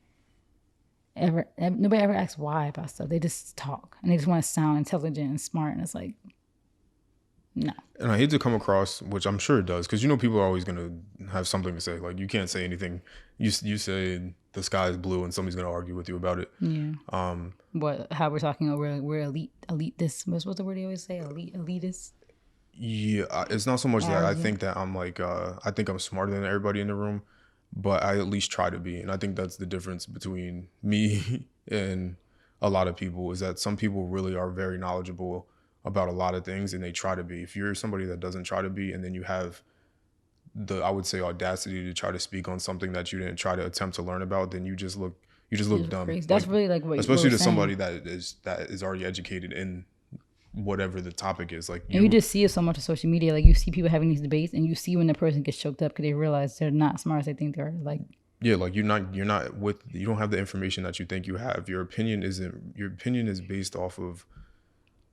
A: ever asks why about stuff. They just talk and they just want to sound intelligent and smart. And it's like, no.
B: And I hate to come across, which I'm sure it does, because people are always gonna have something to say. Like you can't say anything. You say the sky is blue, and somebody's gonna argue with you about it.
A: Yeah. How we're talking? We're elite. This what's the word they always say? Elitist.
B: Yeah, it's not so much that I think that I'm like I think I'm smarter than everybody in the room, but I at least try to be. And I think that's the difference between me and a lot of people, is that some people really are very knowledgeable about a lot of things and they try to be. If you're somebody that doesn't try to be, and then you have the, I would say, audacity to try to speak on something that you didn't try to attempt to learn about, then you just look dumb.
A: Crazy. That's really like what
B: especially to somebody that is already educated in whatever the topic is. Like
A: you just see it so much on social media. Like you see people having these debates, and you see when the person gets choked up because they realize they're not smart as they think they are. Like
B: yeah, like you don't have the information that you think you have. Your opinion is based off of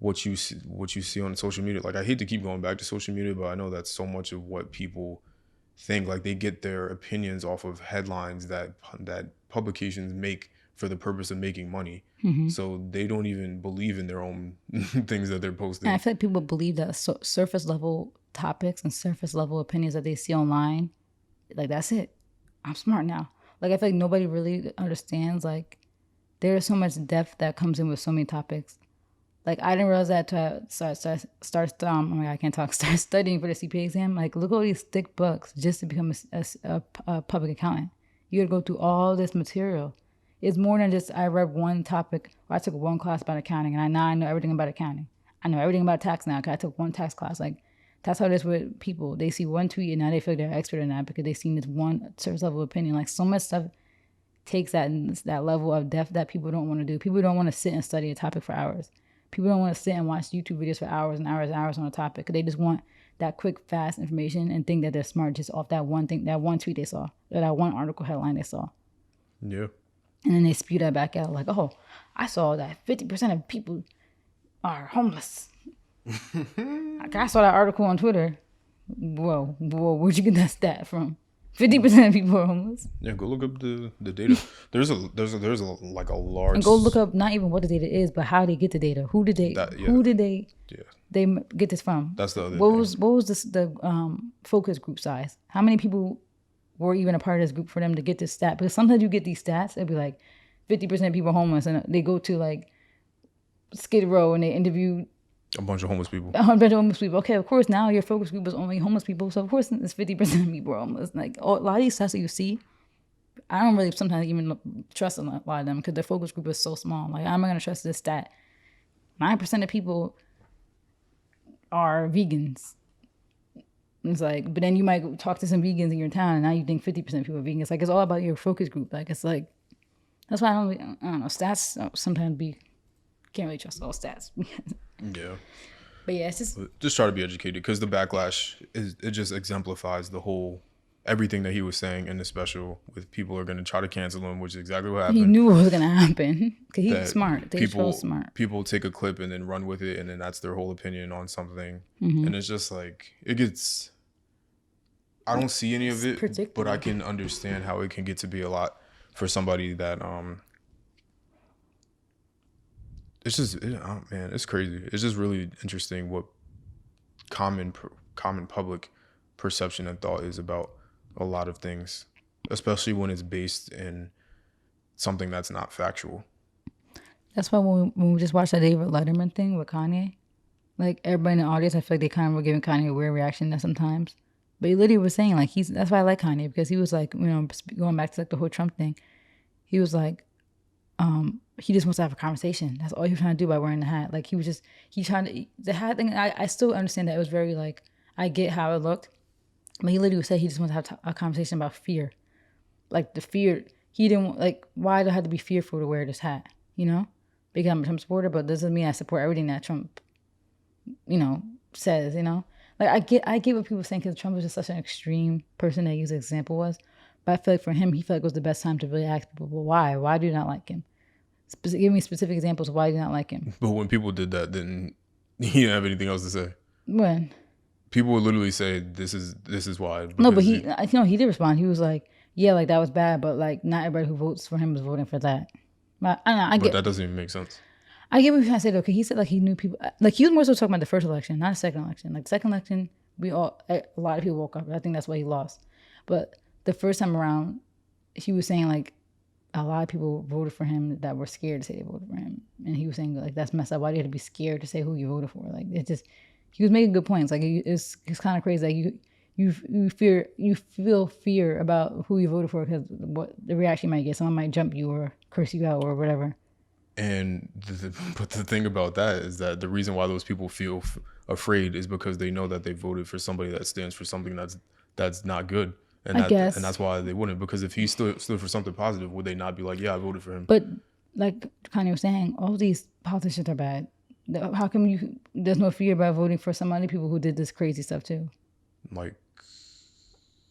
B: what you see on social media. Like I hate to keep going back to social media, but I know that's so much of what people think. Like they get their opinions off of headlines that publications make for the purpose of making money. Mm-hmm. So they don't even believe in their own things that they're posting.
A: And I feel like people believe that surface level topics and surface level opinions that they see online, like that's it. I'm smart now. Like I feel like nobody really understands. Like there's so much depth that comes in with so many topics. Like I didn't realize that to start oh my God, I can't talk. Start studying for the CPA exam. Like look at all these thick books just to become a public accountant. You gotta go through all this material. It's more than just I read one topic or I took one class about accounting and I know everything about accounting. I know everything about tax now because I took one tax class. Like that's how it is with people. They see one tweet and now they feel like they're expert in that because they've seen this one surface level opinion. Like so much stuff takes that level of depth that people don't want to do. People don't want to sit and study a topic for hours. People don't want to sit and watch YouTube videos for hours and hours and hours on a topic. They just want that quick, fast information and think that they're smart just off that one thing, that one tweet they saw, or that one article headline they saw.
B: Yeah.
A: And then they spew that back out like, oh, I saw that 50% of people are homeless. Like, I saw that article on Twitter. Whoa, where'd you get that stat from? 50% of people are homeless.
B: Yeah, go look up the data. There's a like a large.
A: And go look up not even what the data is, but how they get the data. Who did they they get this from?
B: That's the other
A: thing. What was the focus group size? How many people were even a part of this group for them to get this stat? Because sometimes you get these stats, it'd be like 50% of people are homeless, and they go to like Skid Row and they interview
B: a bunch of homeless people.
A: Okay, of course, now your focus group is only homeless people. So, of course, it's 50% of people are homeless. Like, a lot of these stats that you see, I don't really sometimes even trust a lot of them because their focus group is so small. Like, I'm not going to trust this stat. 9% of people are vegans. It's like, but then you might talk to some vegans in your town and now you think 50% of people are vegans. Like, it's all about your focus group. Like, it's like, that's why I don't know. Stats sometimes can't really trust all stats.
B: Yeah.
A: But yeah, it's
B: just try to be educated because the backlash it just exemplifies the whole everything that he was saying in the special with people are going to try to cancel him, which is exactly what happened.
A: He knew what was going to happen because he's smart.
B: People take a clip and then run with it, and then that's their whole opinion on something. Mm-hmm. And it's just like it gets. I don't see any of it, but I can understand how it can get to be a lot for somebody that It's just, man, it's crazy. It's just really interesting what common public perception and thought is about a lot of things, especially when it's based in something that's not factual.
A: That's why when we just watched that David Letterman thing with Kanye, like everybody in the audience, I feel like they kind of were giving Kanye a weird reaction that sometimes. But he literally was saying like that's why I like Kanye, because he was like, going back to like the whole Trump thing, he was like, he just wants to have a conversation. That's all he was trying to do by wearing the hat. Like he trying to, the hat thing. I still understand that it was very like, I get how it looked, but he literally said he just wants to have a conversation about fear, like the fear. He didn't like, why do I have to be fearful to wear this hat? Because I'm a Trump supporter, but doesn't mean I support everything that Trump, says. Like I get what people saying, because Trump was just such an extreme person that his example was. But I feel like for him, he felt like it was the best time to really ask people, well, why? Why do you not like him? Give me specific examples of why you do not like him.
B: But when people did that, then he didn't have anything else to say.
A: When
B: people would literally say, "This is why."
A: No, but he did respond. He was like, "Yeah, like that was bad, but like not everybody who votes for him is voting for that." But
B: but that doesn't even make sense.
A: I get what you're trying to say though, because he said like he knew people. Like he was more so talking about the first election, not the second election. Like the second election, a lot of people woke up. I think that's why he lost. But the first time around, he was saying like a lot of people voted for him that were scared to say they voted for him, and he was saying like that's messed up. Why do you have to be scared to say who you voted for? Like it just, he was making good points. Like it's kind of crazy. Like you feel fear about who you voted for because what the reaction you might get. Someone might jump you or curse you out or whatever.
B: And but the thing about that is that the reason why those people feel afraid is because they know that they voted for somebody that stands for something that's not good. And and that's why they wouldn't. Because if he stood for something positive, would they not be like, yeah, I voted for him?
A: But like Kanye was saying, all these politicians are bad. How come there's no fear about voting for some other people who did this crazy stuff too?
B: Like,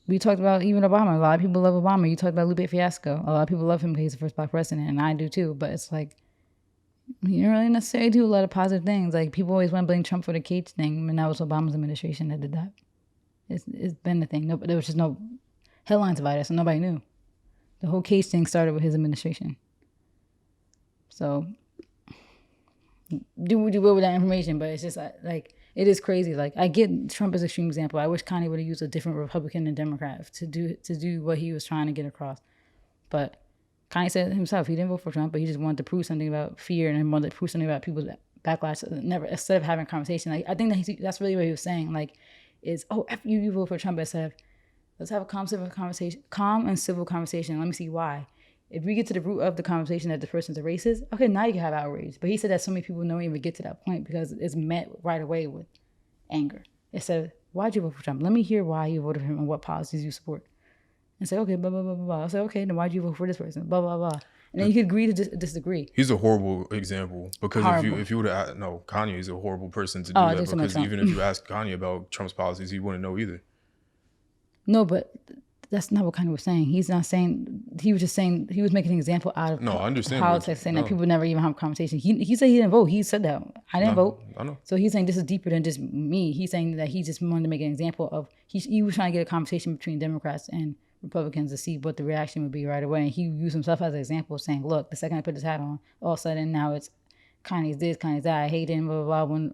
A: we talked about even Obama. A lot of people love Obama. You talked about Lupe Fiasco. A lot of people love him because he's the first black president, and I do too. But it's like, you don't really necessarily do a lot of positive things. Like people always want to blame Trump for the cage thing, and that was Obama's administration that did that. It's been the thing. There was just no headlines about it, so nobody knew. The whole case thing started with his administration. So do what you will with that information, but it's just like it is crazy. Like I get Trump as an extreme example. I wish Kanye would have used a different Republican and Democrat to do what he was trying to get across. But Kanye said himself he didn't vote for Trump, but he just wanted to prove something about fear and wanted to prove something about people's backlash. Instead of having a conversation, like I think that's really what he was saying. Like, is F you vote for Trump instead of let's have a calm and civil conversation. Let me see why. If we get to the root of the conversation that the person's a racist, okay, now you can have outrage. But he said that so many people don't even get to that point because it's met right away with anger. Instead of, why'd you vote for Trump? Let me hear why you voted for him and what policies you support. And say, okay, blah, blah, blah, blah, blah. I say, okay, then why'd you vote for this person? Blah, blah, blah. And then you could agree to disagree.
B: He's a horrible example because if you would have, no, Kanye is a horrible person to do that because even if you ask Kanye about Trump's policies, he wouldn't know either.
A: No, but that's not what Kanye was saying. He's not saying, he was just saying, he was making an example out of
B: I understand
A: politics, saying that people never even have a conversation. He said he didn't vote. He said that. I didn't vote.
B: I know.
A: So he's saying this is deeper than just me. He's saying that he just wanted to make an example of, he was trying to get a conversation between Democrats and Republicans to see what the reaction would be right away. And he used himself as an example saying, look, the second I put this hat on, all of a sudden now it's Kanye's this, Kanye's that, I hate him, blah, blah, blah. When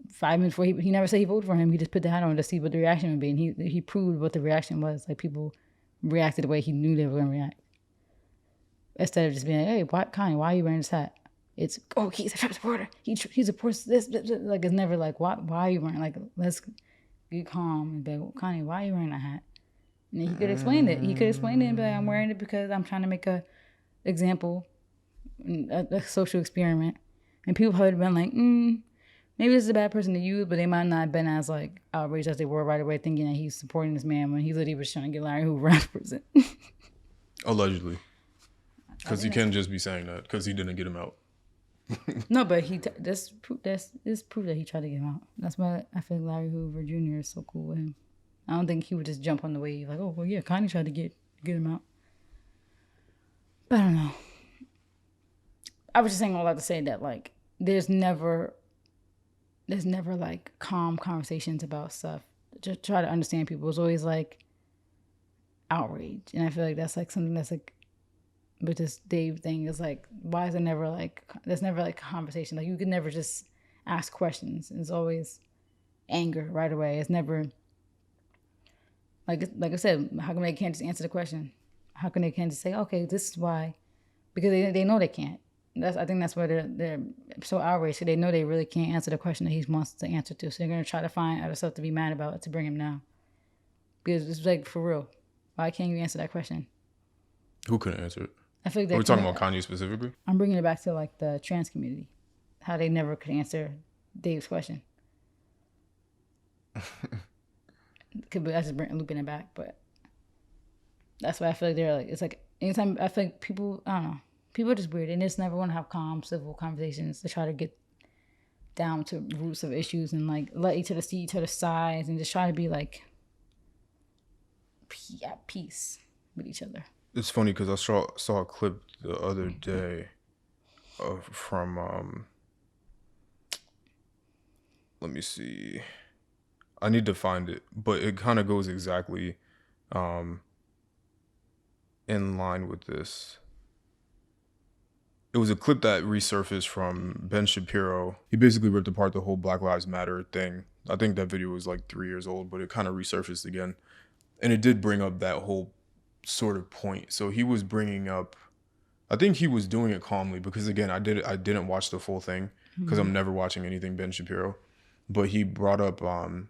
A: 5 minutes before, he never said he voted for him. He just put the hat on to see what the reaction would be. And he proved what the reaction was. Like people reacted the way he knew they were going to react. Instead of just being like, hey, Kanye, why are you wearing this hat? It's, oh, he's a Trump supporter. He supports this. Like, it's never like, why are you wearing, like, let's get calm and be like, Kanye, why are you wearing that hat? And he could explain it. He could explain it and be like, I'm wearing it because I'm trying to make a example, a social experiment. And people probably have been like, maybe this is a bad person to use, but they might not have been as like outraged as they were right away thinking that he's supporting this man when he literally was trying to get Larry Hoover out of prison.
B: Allegedly. Because you can't just be saying that because he didn't get him out.
A: No, but this proof that he tried to get him out. That's why I feel like Larry Hoover Jr. is so cool with him. I don't think he would just jump on the wave like, oh, well, yeah, Kanye tried to get him out. But I don't know. I was just saying all that to say that, like, there's never like calm conversations about stuff. Just try to understand people. It's always like outrage. And I feel like that's like something that's like, with this Dave thing is like, why is there never like, there's never like a conversation. Like you could never just ask questions. It's always anger right away. It's never, like I said, how come they can't just answer the question? How come they can't just say, okay, this is why? Because they know they can't. I think that's why they're so outraged. So they know they really can't answer the question that he wants to answer to. So they're going to try to find other stuff to be mad about to bring him down. Because it's like, for real. Why can't you answer that question?
B: Who couldn't answer it?
A: I feel like
B: Are we talking about Kanye specifically?
A: I'm bringing it back to like the trans community. How they never could answer Dave's question. Could be, that's just looping it back, but that's why I feel like they're like, it's like anytime I feel like people, I don't know, people are just weird and just never want to have calm, civil conversations to try to get down to roots of issues and like let each other see each other's sides and just try to be like at peace with each other.
B: It's funny because I saw a clip the other day from let me see. I need to find it, but it kind of goes exactly in line with this. It was a clip that resurfaced from Ben Shapiro. He basically ripped apart the whole Black Lives Matter thing. I think that video was like 3 years old, but it kind of resurfaced again. And it did bring up that whole sort of point. So he was bringing up, I think he was doing it calmly because, again, I didn't watch the full thing because I'm never watching anything Ben Shapiro. But he brought up, or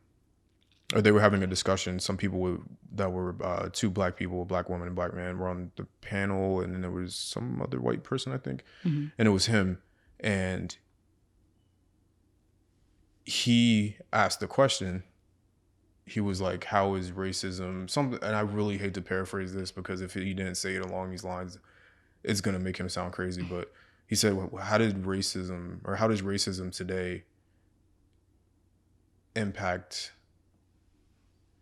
B: they were having a discussion. Some people that were two black people, a black woman and black man, were on the panel, and then there was some other white person, I think, and it was him. And he asked the question. He was like, "How is racism?" Something, and I really hate to paraphrase this because if he didn't say it along these lines, it's gonna make him sound crazy. But he said, well, how does racism today impact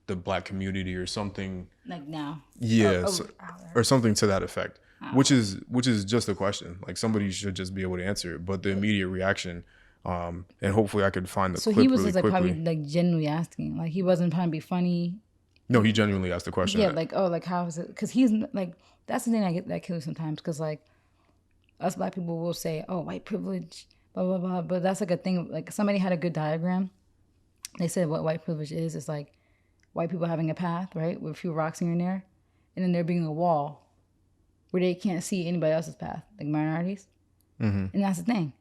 B: the black community or something
A: like now?
B: Yeah, or something to that effect. Which is just a question. Like somebody should just be able to answer it. But the immediate reaction, and hopefully I could find the clip really quickly. So he was just like
A: probably like genuinely asking. Like he wasn't trying to be funny.
B: No, he genuinely asked the question.
A: Yeah, like, oh, like how is it? Because he's like, that's the thing I get that kills sometimes. Because like us black people will say, oh, white privilege, blah blah blah. But that's like a thing. Like somebody had a good diagram. They said what white privilege is. It's like white people having a path, right, with a few rocks in there, and then there being a wall where they can't see anybody else's path, like minorities. And that's the thing.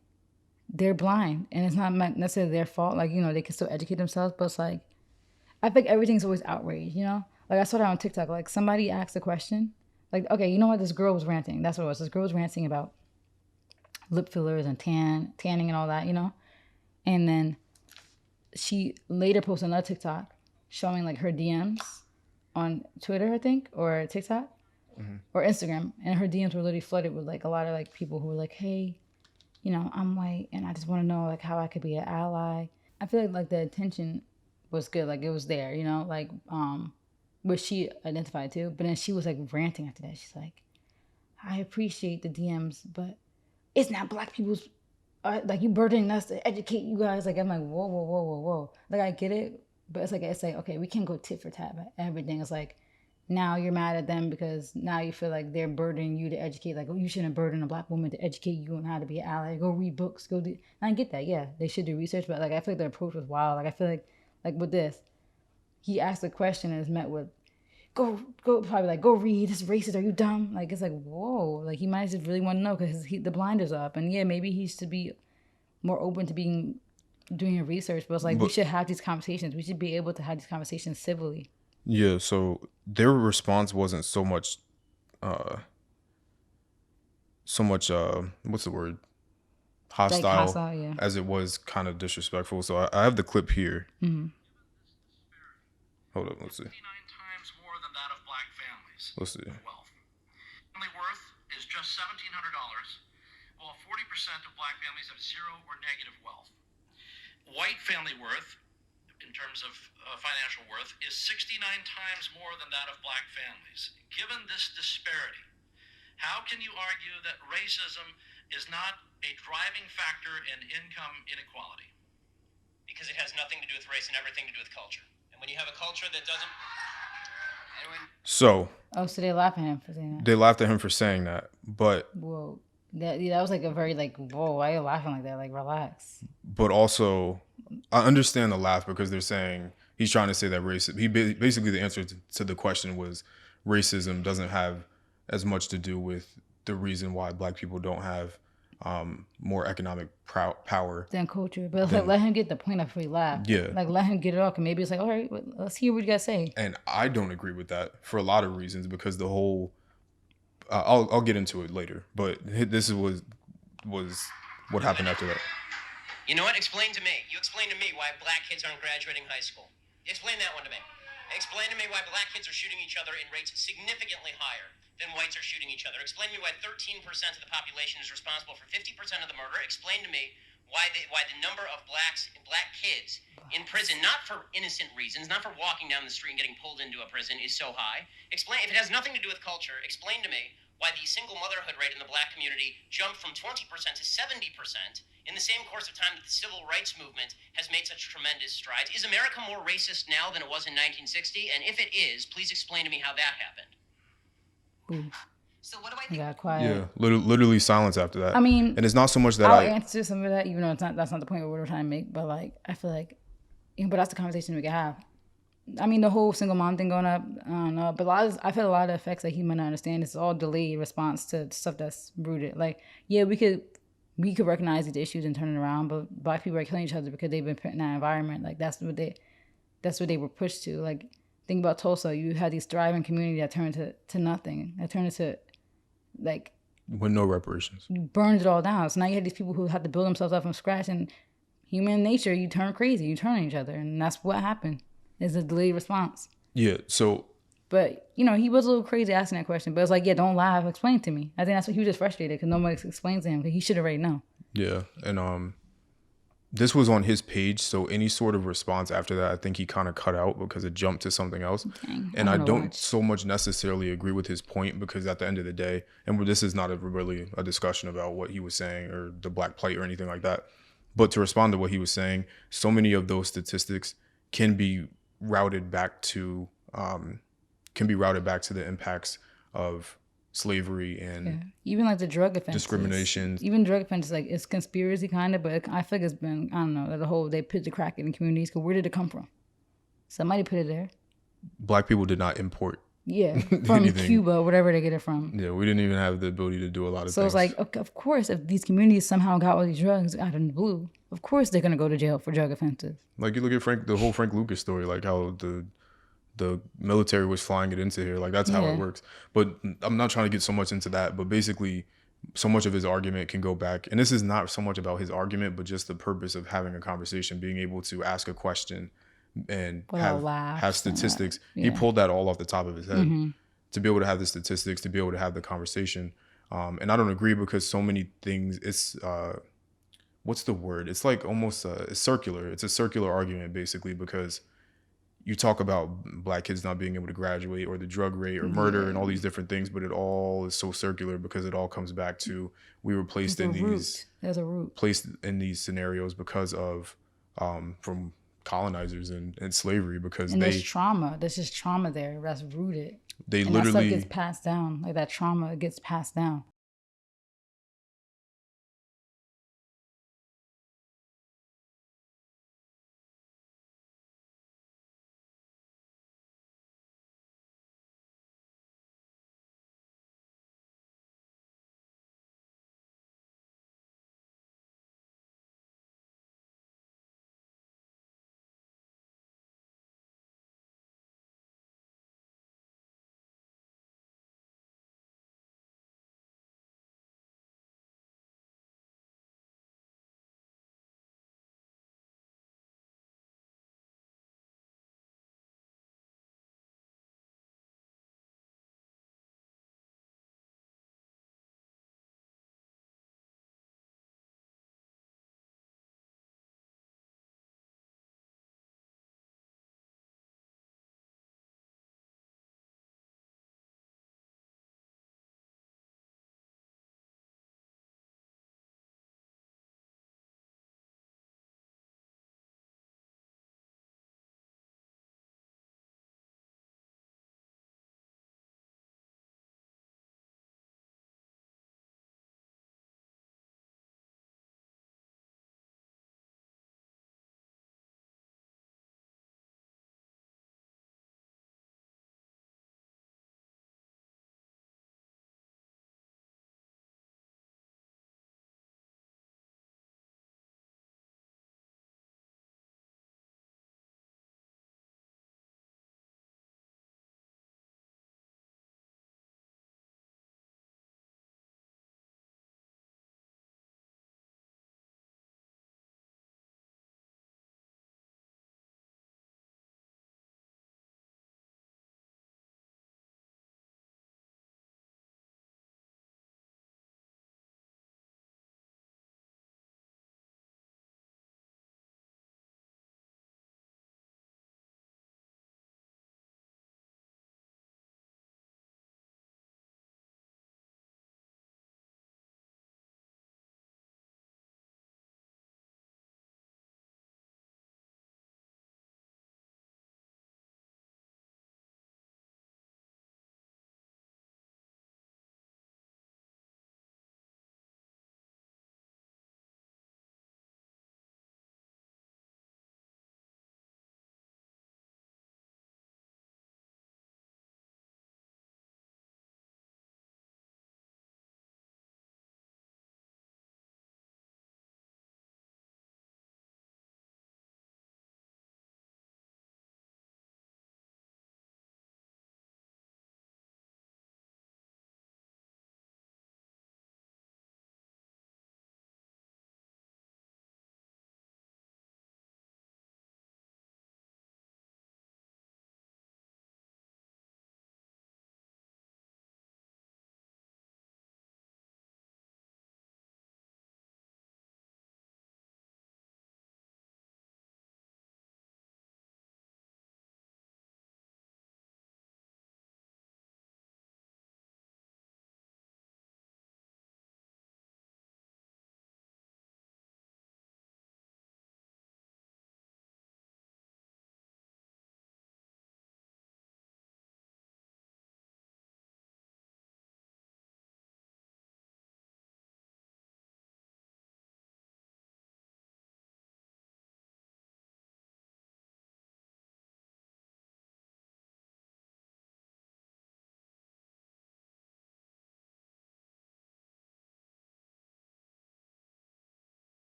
A: They're blind, and it's not necessarily their fault. Like, you know, they can still educate themselves, but it's like, I think everything's always outrage, you know? Like, I saw that on TikTok. Like, somebody asked a question. Like, okay, you know what? This girl was ranting. That's what it was. This girl was ranting about lip fillers and tanning and all that, you know? And then she later posted another TikTok showing, like, her DMs on Twitter, I think, or TikTok, or Instagram. And her DMs were literally flooded with, like, a lot of, like, people who were like, hey, you know, I'm white, and I just want to know, like, how I could be an ally. I feel like the intention was good. Like, it was there, you know, like, which she identified too. But then she was, like, ranting after that. She's like, I appreciate the DMs, but it's not black people's, like, you burdening us to educate you guys. Like, I'm like, whoa, whoa, whoa, whoa, whoa. Like, I get it, but it's like, okay, we can't go tit for tat about everything. It's like, now you're mad at them because now you feel like they're burdening you to educate. Like, oh, you shouldn't burden a black woman to educate you on how to be an ally. Go read books. Go do. And I get that. Yeah, they should do research. But, like, I feel like their approach was wild. Like, I feel like with this, he asked a question and is met with, go, probably like, go read. This racist. Are you dumb? Like, it's like, whoa. Like, he might just really want to know because the blinders up. And, yeah, maybe he should be more open to doing research. But it's like, we should have these conversations. We should be able to have these conversations civilly.
B: Yeah, so their response wasn't so much what's the word? Hostile,
A: like hostile, yeah,
B: as it was kind of disrespectful. So I have the clip here. Hold up, let's see.
C: 59 times more than that of black families.
B: Let's see.
C: Wealth. Family worth is just $1,700, while 40% of black families have zero or negative wealth. White family worth, in terms of financial worth, is 69 times more than that of black families. Given this disparity, how can you argue that racism is not a driving factor in income inequality?
D: Because it has nothing to do with race and everything to do with culture. And when you have a culture that doesn't...
B: So
A: they laugh at him for saying that.
B: They laughed at him for saying that, but...
A: Whoa. That was like a very, like, whoa, why are you laughing like that? Like, relax.
B: But also, I understand the laugh because they're saying, he's trying to say that basically the answer to the question was racism doesn't have as much to do with the reason why black people don't have more economic power
A: than culture. But like, let him get the point before he laugh.
B: Yeah.
A: Like, let him get it off, and maybe it's like, all right, let's hear what you guys say.
B: And I don't agree with that for a lot of reasons, because the whole I'll get into it later, but this was what happened after that.
D: You know what? Explain to me. You explain to me why black kids aren't graduating high school. Explain that one to me. Explain to me why black kids are shooting each other in rates significantly higher than whites are shooting each other. Explain to me why 13% of the population is responsible for 50% of the murder. Explain to me why the number of black kids in prison, not for innocent reasons, not for walking down the street and getting pulled into a prison, is so high. Explain, if it has nothing to do with culture, explain to me why the single motherhood rate in the black community jumped from 20% to 70% in the same course of time that the civil rights movement has made such tremendous strides. Is America more racist now than it was in 1960? And if it is, please explain to me how that happened.
A: Ooh.
E: So what do I think?
A: Got quiet.
B: Yeah, literally silence after that.
A: I mean,
B: and it's not so much that
A: I'll answer some of that, even though that's not the point of what we're trying to make. But like, I feel like, but that's the conversation we can have. I mean, the whole single mom thing going up, I don't know. But I feel a lot of effects that he might not understand. It's all delayed response to stuff that's rooted. Like, yeah, we could recognize the issues and turn it around, but black people are killing each other because they've been put in that environment. Like, that's what they were pushed to. Like, think about Tulsa. You had these thriving community that turned to nothing. That turned into, like,
B: with no reparations.
A: You burned it all down. So now you have these people who have to build themselves up from scratch. And human nature, you turn crazy. You turn on each other. And that's what happened. It's a delayed response.
B: Yeah, so...
A: But, he was a little crazy asking that question. But it's like, yeah, don't lie. Explain to me. I think that's what he was just frustrated because nobody explains to him. Because he should already know.
B: Yeah, and this was on his page, so any sort of response after that, I think he kind of cut out because it jumped to something else.
A: Dang,
B: and I don't so much necessarily agree with his point, because at the end of the day, and this is not really a discussion about what he was saying or the black plight or anything like that, but to respond to what he was saying, so many of those statistics can be routed back to the impacts of slavery and
A: even like the drug offenses,
B: discrimination.
A: Even drug offenses, like, it's conspiracy kind of, but I feel like it's been, I don't know, they put the crack in communities. Because where did it come from? Somebody put it there.
B: Black people did not import.
A: Yeah, from Cuba, whatever they get it from.
B: Yeah, we didn't even have the ability to do a lot of things.
A: So it's like, okay, of course, if these communities somehow got all these drugs out of the blue, of course they're gonna go to jail for drug offenses.
B: Like, you look at the whole Frank Lucas story, like how the military was flying it into here. Like, that's how it works. But I'm not trying to get so much into that. But basically, so much of his argument can go back. And this is not so much about his argument, but just the purpose of having a conversation, being able to ask a question and have statistics. He pulled that all off the top of his head to be able to have the statistics, to be able to have the conversation. And I don't agree, because so many things, it's, what's the word? It's like almost it's circular. It's a circular argument, basically, because you talk about black kids not being able to graduate, or the drug rate, or murder, and all these different things, but it all is so circular, because it all comes back to, we were placed in these scenarios because of from colonizers and slavery, because
A: there's trauma. There's just trauma there that's rooted.
B: They
A: and
B: literally,
A: that stuff gets passed down. Like, that trauma gets passed down.